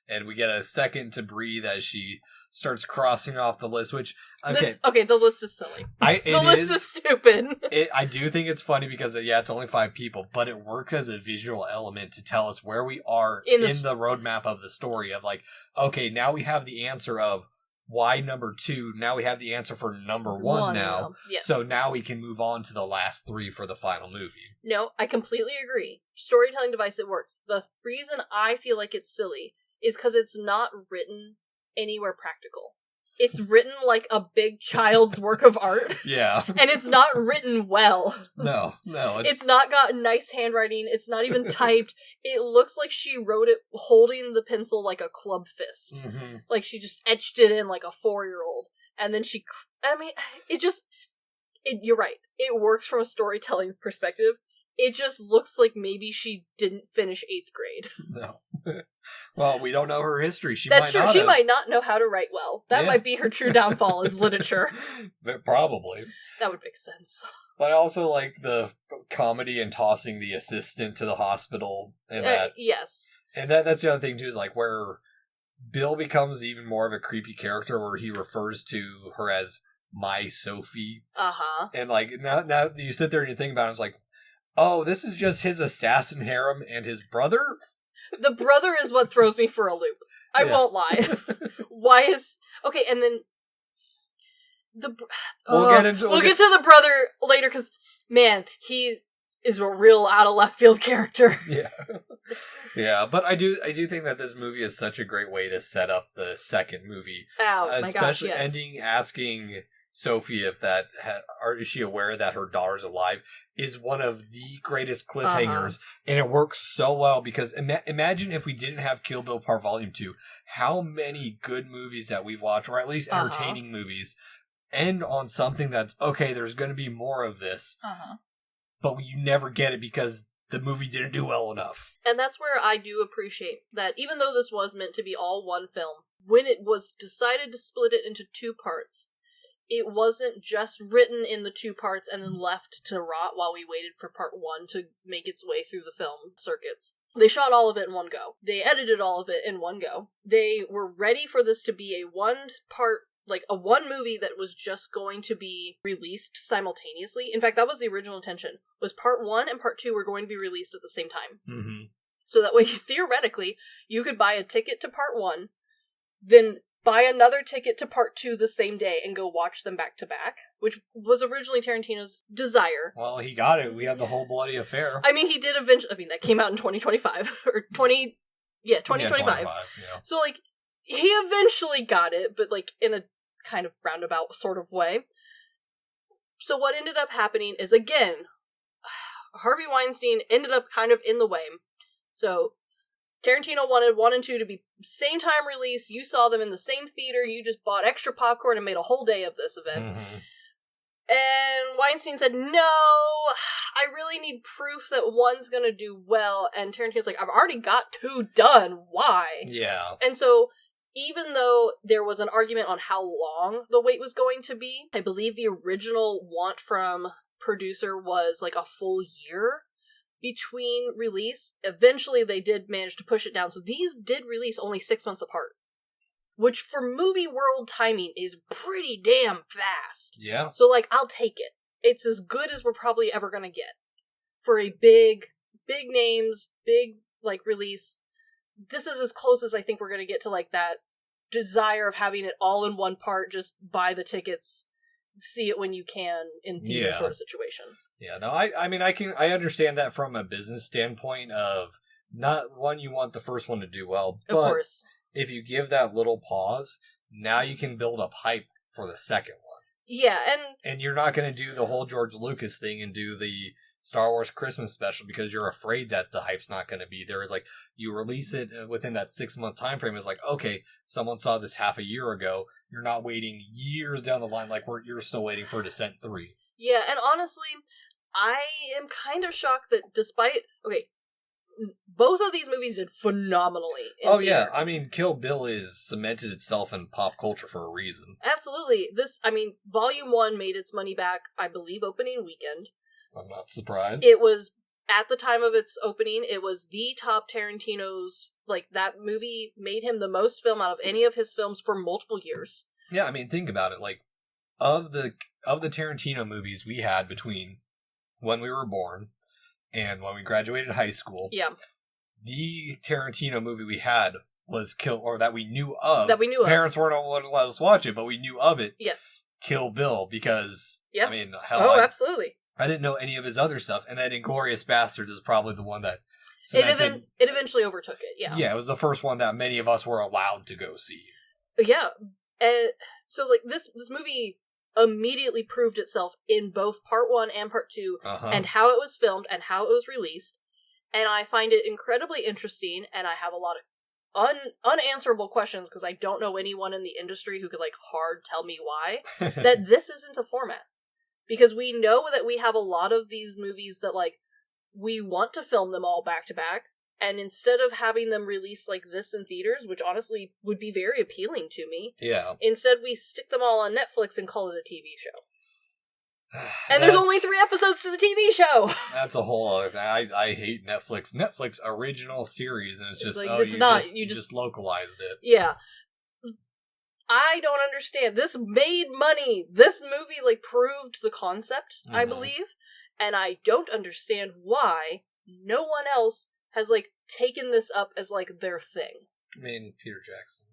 And we get a second to breathe as she starts crossing off the list, which... Okay, the list is silly. The list is stupid. I do think it's funny because, it's only 5 people, but it works as a visual element to tell us where we are in the roadmap of the story of, like, okay, now we have the answer of why number 2, now we have the answer for number 1 now. Yes. So now we can move on to the last 3 for the final movie. No, I completely agree. Storytelling device, it works. The reason I feel like it's silly is because it's not written anywhere practical. It's written like a big child's work of art. Yeah. And it's not written well. No. It's not got nice handwriting. It's not even typed. It looks like she wrote it holding the pencil like a club fist. Like she just etched it in like a 4-year-old. And then you're right. It works from a storytelling perspective. It just looks like maybe she didn't finish 8th grade. No. Well, we don't know her history. That's true. She might not know how to write well. That might be her true downfall is literature. Probably. That would make sense. But I also like the comedy and tossing the assistant to the hospital. And that. Yes. And that's the other thing, too, is like where Bill becomes even more of a creepy character where he refers to her as my Sophie. Uh-huh. And like now you sit there and you think about it, it's like, oh, this is just his assassin harem and his brother? The brother is what throws me for a loop. I won't lie. Why is... Okay, and then... We'll get to the brother later, because, man, he is a real out-of-left field character. Yeah. Yeah, but I do think that this movie is such a great way to set up the second movie. Oh, my gosh, yes. Especially ending asking Sophie if is she aware that her daughter's alive, is one of the greatest cliffhangers, and it works so well because imagine if we didn't have Kill Bill Part Volume 2, how many good movies that we've watched, or at least entertaining movies, end on something that's, okay, there's going to be more of this, but you never get it because the movie didn't do well enough. And that's where I do appreciate that even though this was meant to be all one film, when it was decided to split it into 2 parts, it wasn't just written in the 2 parts and then left to rot while we waited for part 1 to make its way through the film circuits. They shot all of it in one go. They edited all of it in one go. They were ready for this to be a 1-part, like a 1 movie that was just going to be released simultaneously. In fact, that was the original intention, was part 1 and part 2 were going to be released at the same time. Mm-hmm. So that way, theoretically, you could buy a ticket to part 1, then buy another ticket to part 2 the same day and go watch them back to back, which was originally Tarantino's desire. Well, he got it. We have the whole bloody affair. I mean, he did eventually. I mean, that came out in 2025 or 2025. Yeah, 2025. Yeah. So like, he eventually got it, but like in a kind of roundabout sort of way. So what ended up happening is, again, Harvey Weinstein ended up kind of in the way. So Tarantino wanted 1 and 2 to be same time release. You saw them in the same theater. You just bought extra popcorn and made a whole day of this event. Mm-hmm. And Weinstein said, no, I really need proof that 1's gonna do well. And Tarantino's like, I've already got 2 done. Why? Yeah. And so, even though there was an argument on how long the wait was going to be, I believe the original want from producer was like a full year between release. Eventually, they did manage to push it down. So these did release only 6 months apart, which for movie world timing is pretty damn fast. Yeah. So, like, I'll take it. It's as good as we're probably ever gonna get for a big names, big, like, release. This is as close as I think we're gonna get to, like, that desire of having it all in one part, just buy the tickets, see it when you can in theater sort of situation. Yeah, no, I mean, I understand that from a business standpoint of, not one, you want the first one to do well, but of course, if you give that little pause, now you can build up hype for the second one. Yeah, and you're not going to do the whole George Lucas thing and do the Star Wars Christmas special because you're afraid that the hype's not going to be there. It's like, you release it within that 6-month time frame. It's like, okay, someone saw this half a year ago. You're not waiting years down the line like you're still waiting for Descent 3. Yeah, and honestly, I am kind of shocked that despite... Okay, both of these movies did phenomenally in theater. Yeah, I mean, Kill Bill is cemented itself in pop culture for a reason. Absolutely. Volume 1 made its money back, I believe, opening weekend. I'm not surprised. It was, at the time of its opening, it was the top Tarantino's, like, that movie made him the most film out of any of his films for multiple years. Yeah, I mean, think about it. Like, of the Tarantino movies we had between when we were born and when we graduated high school, yeah, the Tarantino movie we had was that we knew of. Parents weren't allowed to let us watch it, but we knew of it. Yes. Kill Bill, because, yeah. I mean, hell, absolutely. I didn't know any of his other stuff, and then Inglourious Basterds is probably the one that it eventually overtook it, yeah. Yeah, it was the first one that many of us were allowed to go see. Yeah. So, like, this movie immediately proved itself in both part 1 and part 2, and how it was filmed and how it was released. And I find it incredibly interesting, and I have a lot of unanswerable questions, because I don't know anyone in the industry who could, like, hard tell me why, that this isn't a format. Because we know that we have a lot of these movies that, like, we want to film them all back to back, and instead of having them released like this in theaters, which honestly would be very appealing to me, instead we stick them all on Netflix and call it a TV show. And there's only 3 episodes to the TV show! That's a whole other thing. I hate Netflix. Netflix original series, and it's just, like, you just localized it. Yeah. I don't understand. This made money. This movie, like, proved the concept, I believe. And I don't understand why no one else has, like, taken this up as, like, their thing. I mean, Peter Jackson.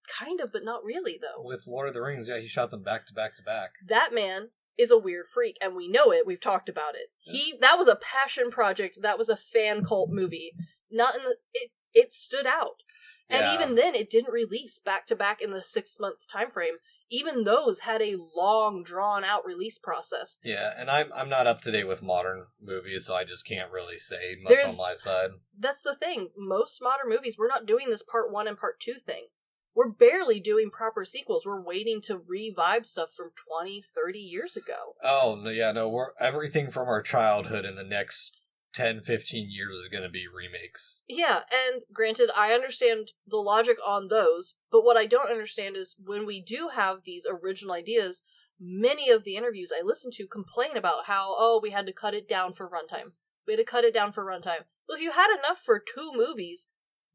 Kind of, but not really, though. With Lord of the Rings, yeah, he shot them back to back to back. That man is a weird freak, and we know it. We've talked about it. Yeah. That was a passion project. That was a fan cult movie. It stood out. And even then, it didn't release back-to-back in the 6-month time frame. Even those had a long, drawn-out release process. Yeah, and I'm not up to date with modern movies, so I just can't really say much on my side. That's the thing. Most modern movies, we're not doing this part 1 and part 2 thing. We're barely doing proper sequels. We're waiting to revive stuff from 20, 30 years ago. Oh, yeah, no, we're everything from our childhood in the next 10, 15 years is going to be remakes. Yeah, and granted, I understand the logic on those, but what I don't understand is when we do have these original ideas, many of the interviews I listen to complain about how, oh, we had to cut it down for runtime. We had to cut it down for runtime. Well, if you had enough for 2 movies,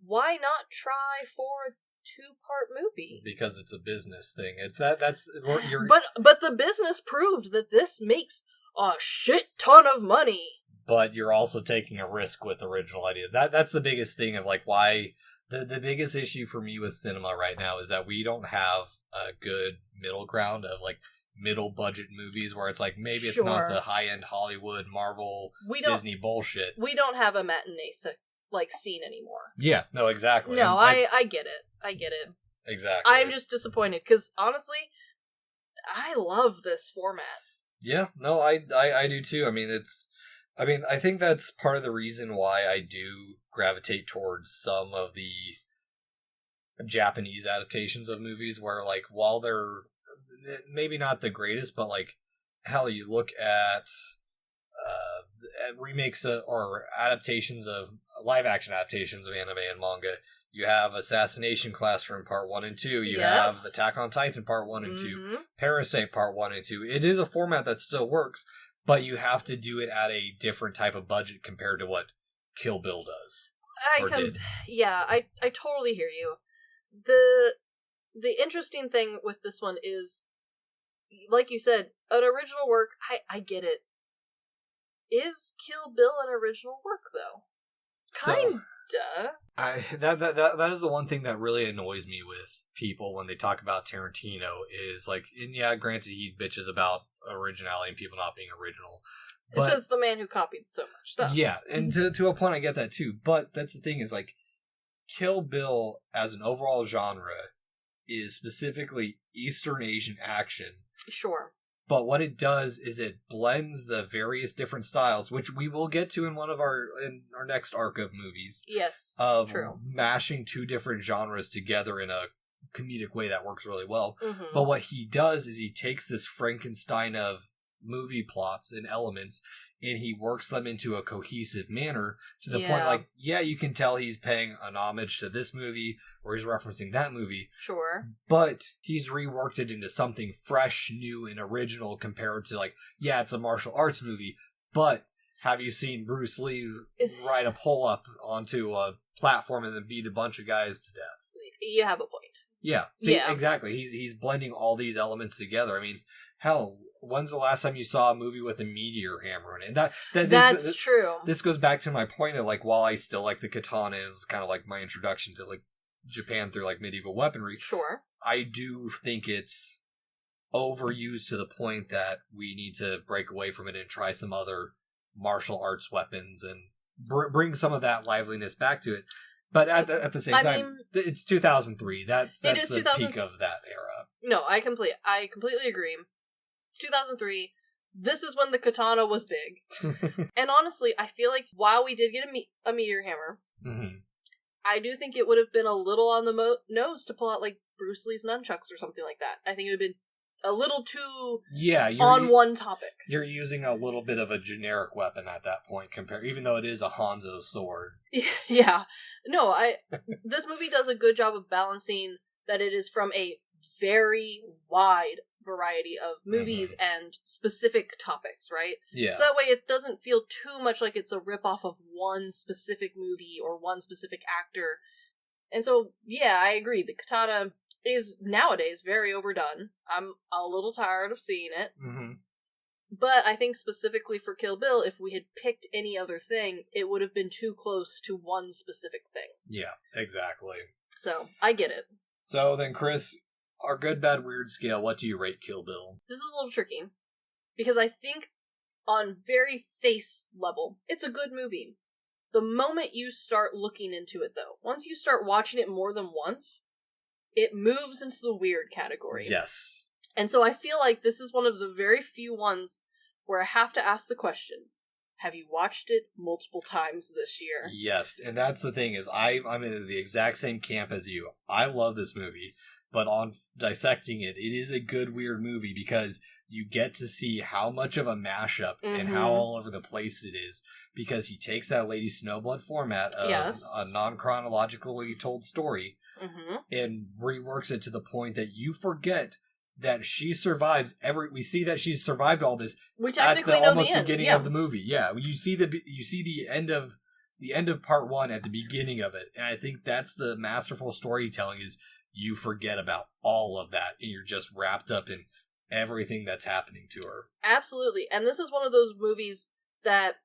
why not try for a 2-part movie? Because it's a business thing. You're... But the business proved that this makes a shit ton of money. But you're also taking a risk with original ideas. That's the biggest thing of like why the biggest issue for me with cinema right now is that we don't have a good middle ground of like middle budget movies where it's like maybe it's not the high end Hollywood Marvel Disney bullshit. We don't have a matinee scene anymore. Yeah, no, exactly. No, I get it. I get it. Exactly. I'm just disappointed because honestly, I love this format. Yeah, no, I do too. I think that's part of the reason why I do gravitate towards some of the Japanese adaptations of movies where, like, while they're maybe not the greatest, but, like, hell, you look at remakes or adaptations of live-action adaptations of anime and manga. You have Assassination Classroom Part 1 and 2. You have Attack on Titan Part 1 and 2. Parasite Part 1 and 2. It is a format that still works, but you have to do it at a different type of budget compared to what Kill Bill does. Yeah, I totally hear you. The interesting thing with this one is, like you said, an original work, I get it. Is Kill Bill an original work, though? Kinda. That is the one thing that really annoys me with people when they talk about Tarantino is like, and yeah, granted he bitches about originality and people not being original. But, it says the man who copied so much stuff. Yeah, and to a point I get that too, but that's the thing is like, Kill Bill as an overall genre is specifically Eastern Asian action. Sure. But what it does is it blends the various different styles, which we will get to in our next arc of movies. Yes, of true. Mashing 2 different genres together in a comedic way that works really well. Mm-hmm. But what he does is he takes this Frankenstein of movie plots and elements and he works them into a cohesive manner to the point, like, yeah, you can tell he's paying an homage to this movie or he's referencing that movie. Sure. But he's reworked it into something fresh, new, and original compared to, like, yeah, it's a martial arts movie, but have you seen Bruce Lee ride a pull-up onto a platform and then beat a bunch of guys to death? You have a point. Yeah. See, exactly. He's blending all these elements together. I mean, hell, when's the last time you saw a movie with a meteor hammer in it? That's true. This goes back to my point of, like, while I still like the katana, it's kind of like my introduction to, like, Japan through, like, medieval weaponry. Sure. I do think it's overused to the point that we need to break away from it and try some other martial arts weapons and bring some of that liveliness back to it. But at the same time, it's 2003. That's the peak of that era. No, I completely agree. It's 2003. This is when the katana was big. And honestly, I feel like while we did get a meteor hammer, mm-hmm. I do think it would have been a little on the nose to pull out, like, Bruce Lee's nunchucks or something like that. I think it would have been a little too on one topic. You're using a little bit of a generic weapon at that point, even though it is a Hanzo sword. Yeah. No, this movie does a good job of balancing that it is from a very wide variety of movies and specific topics, right? Yeah. So that way it doesn't feel too much like it's a ripoff of one specific movie or one specific actor. And so, yeah, I agree. The katana is nowadays very overdone. I'm a little tired of seeing it. Mm-hmm. But I think specifically for Kill Bill, if we had picked any other thing, it would have been too close to one specific thing. Yeah, exactly. So, I get it. So then, Chris, our good, bad, weird scale, what do you rate Kill Bill? This is a little tricky. Because I think on very face level, it's a good movie. The moment you start looking into it, though, once you start watching it more than once, it moves into the weird category. Yes. And so I feel like this is one of the very few ones where I have to ask the question, have you watched it multiple times this year? Yes, and that's the thing is I'm in the exact same camp as you. I love this movie. but on dissecting it, it is a good weird movie because you get to see how much of a mashup and how all over the place it is, because he takes that Lady Snowblood format of a non-chronologically told story and reworks it to the point that you forget that she survives we see that she's survived all this at the almost beginning of the movie. Yeah, you see the end of part 1 at the beginning of it, and I think that's the masterful storytelling, is you forget about all of that and you're just wrapped up in everything that's happening to her. Absolutely. And this is one of those movies that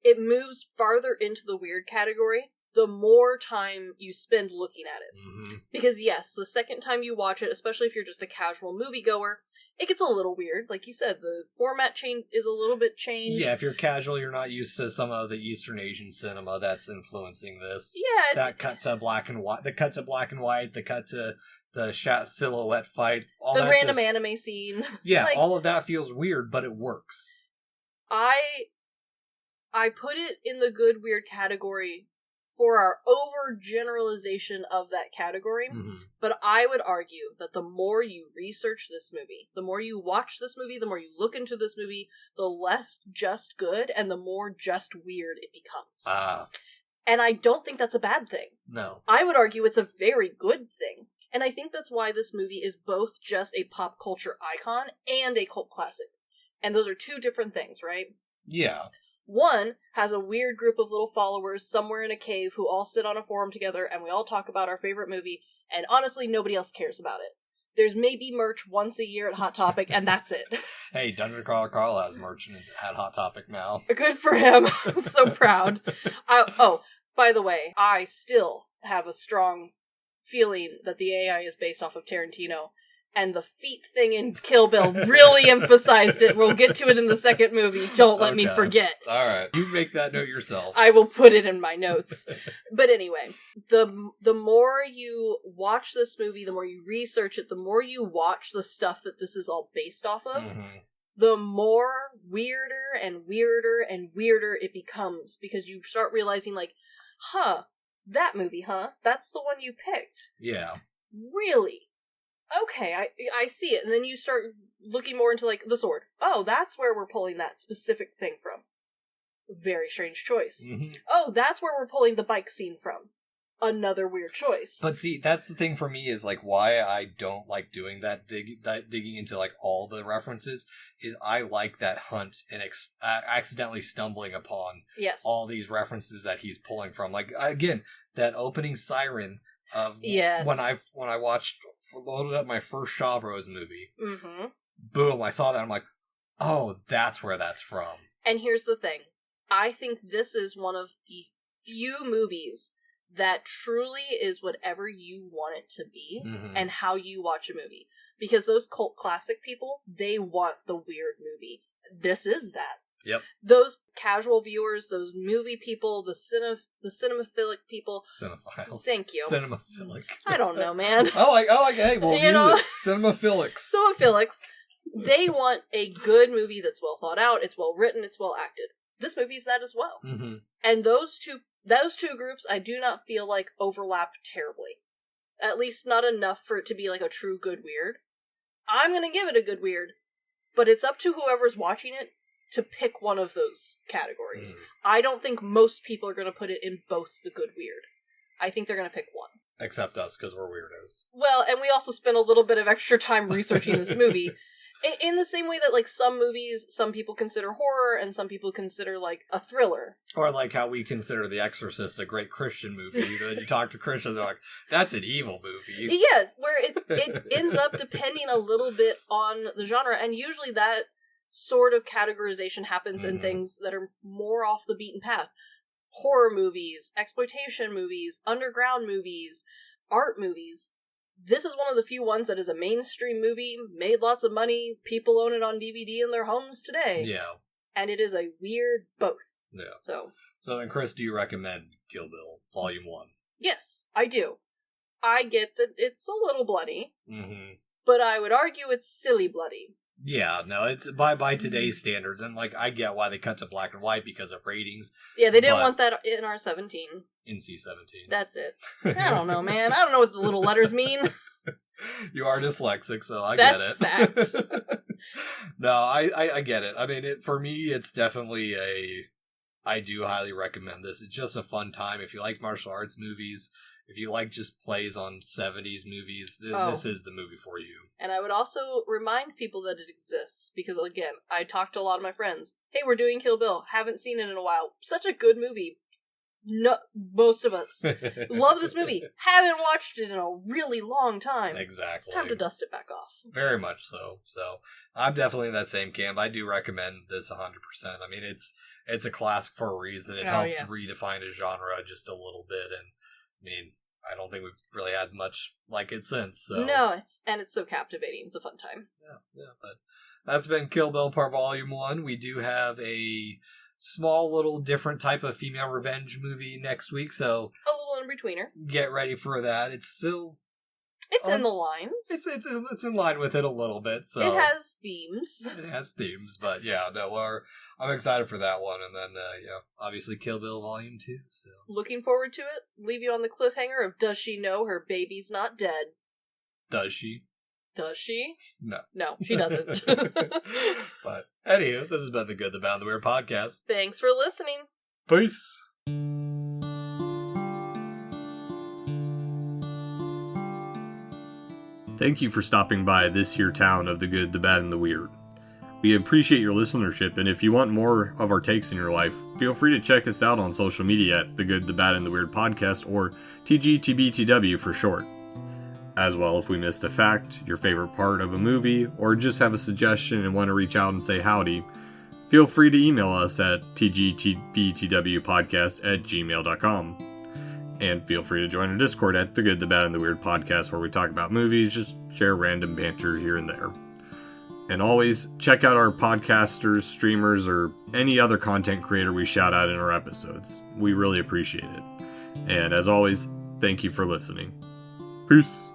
it moves farther into the weird category the more time you spend looking at it. Because yes, the second time you watch it, especially if you're just a casual moviegoer, it gets a little weird. Like you said, the format change is a little bit changed. Yeah, if you're casual, you're not used to some of the Eastern Asian cinema that's influencing this. Yeah. That cut to black and white, the cut to the silhouette fight. All the random anime scene. Yeah, all of that feels weird, but it works. I put it in the good weird category for our overgeneralization of that category, but I would argue that the more you research this movie, the more you watch this movie, the more you look into this movie, the less just good and the more just weird it becomes. And I don't think that's a bad thing. No. I would argue it's a very good thing. And I think that's why this movie is both just a pop culture icon and a cult classic. And those are two different things, right? Yeah. One has a weird group of little followers somewhere in a cave who all sit on a forum together and we all talk about our favorite movie, and honestly, nobody else cares about it. There's maybe merch once a year at Hot Topic, and that's it. Hey, Dungeon Crawler Carl has merch at Hot Topic now. Good for him. I'm so proud. By the way, I still have a strong feeling that the AI is based off of Tarantino, and the feet thing in Kill Bill really emphasized it. We'll get to it in the second movie. Don't let me forget. All right. You make that note yourself. I will put it in my notes. But anyway, the more you watch this movie, the more you research it, the more you watch the stuff that this is all based off of, the more weirder and weirder and weirder it becomes, because you start realizing, like, that movie, that's the one you picked. Yeah. Really? Okay, I see it. And then you start looking more into, like, the sword. Oh, that's where we're pulling that specific thing from. Very strange choice. Oh, that's where we're pulling the bike scene from. Another weird choice. But see, that's the thing for me, is, like, why I don't like doing that, digging into, like, all the references, is I like that hunt and accidentally stumbling upon all these references that he's pulling from. Like, again, that opening siren of when I loaded up my first Shaw Bros movie. Boom, I saw that, I'm like, oh, that's where that's from. And here's the thing. I think this is one of the few movies that truly is whatever you want it to be and how you watch a movie. Because those cult classic people, they want the weird movie. This is that. Yep. Those casual viewers, those movie people, the cinemaphilic people. Cinephiles. Thank you. Cinemaphilic. I don't know, man. I like, hey, well, you know, Cinemaphilics. Cinemaphilics. They want a good movie that's well thought out, it's well written, it's well acted. This movie's that as well. And those two groups, I do not feel like overlap terribly. At least not enough for it to be like a true good weird. I'm gonna give it a good weird, but it's up to whoever's watching it to pick one of those categories. I don't think most people are gonna put it in both the good weird. I think they're gonna pick one. Except us, because we're weirdos. Well, and we also spent a little bit of extra time researching this movie. In the same way that, like, some movies, some people consider horror, and some people consider, like, a thriller. Or like how we consider The Exorcist a great Christian movie. Then you talk to Christians, they're like, that's an evil movie. Yes, where it ends up depending a little bit on the genre, and usually that sort of categorization happens in things that are more off the beaten path. Horror movies, exploitation movies, underground movies, art movies. This is one of the few ones that is a mainstream movie, made lots of money, people own it on DVD in their homes today. Yeah. And it is a weird both. Yeah. So then, Chris, do you recommend Kill Bill Volume 1? Yes, I do. I get that it's a little bloody, but I would argue it's silly bloody. Yeah, no, it's by today's standards, and, like, I get why they cut to black and white because of ratings. Yeah, they didn't want that in R17. In C-17. That's it. I don't know, man. I don't know what the little letters mean. You are dyslexic, so I That's get it. fact. No, I get it. I mean, for me, it's definitely I do highly recommend this. It's just a fun time. If you like martial arts movies, if you like just plays on 70s movies, this is the movie for you. And I would also remind people that it exists, because again, I talked to a lot of my friends. Hey, we're doing Kill Bill. Haven't seen it in a while. Such a good movie. No, most of us love this movie. Haven't watched it in a really long time. Exactly. It's time to dust it back off. Very much so. So I'm definitely in that same camp. I do recommend this 100%. I mean, it's a classic for a reason. It helped redefine a genre just a little bit, and I mean, I don't think we've really had much like it since. So. No, it's so captivating. It's a fun time. Yeah. But that's been Kill Bill Part Volume 1. We do have a small little different type of female revenge movie next week, so a little in-betweener. Get ready for that. It's still... It's in the lines. It's in line with it a little bit, so... It has themes. But yeah, no, I'm excited for that one, and then, obviously Kill Bill Volume 2, so... Looking forward to it. Leave you on the cliffhanger of, does she know her baby's not dead? Does she? Does she? No. No, she doesn't. But, anywho, this has been the Good, the Bad, and the Weird podcast. Thanks for listening. Peace! Thank you for stopping by this here town of the good, the bad, and the weird. We appreciate your listenership, and if you want more of our takes in your life, feel free to check us out on social media at The Good, the Bad, and the Weird Podcast, or TGTBTW for short. As well, if we missed a fact, your favorite part of a movie, or just have a suggestion and want to reach out and say howdy, feel free to email us at tgtbtwpodcast@gmail.com. And feel free to join our Discord at The Good, the Bad, and the Weird Podcast, where we talk about movies, just share random banter here and there. And always, check out our podcasters, streamers, or any other content creator we shout out in our episodes. We really appreciate it. And as always, thank you for listening. Peace!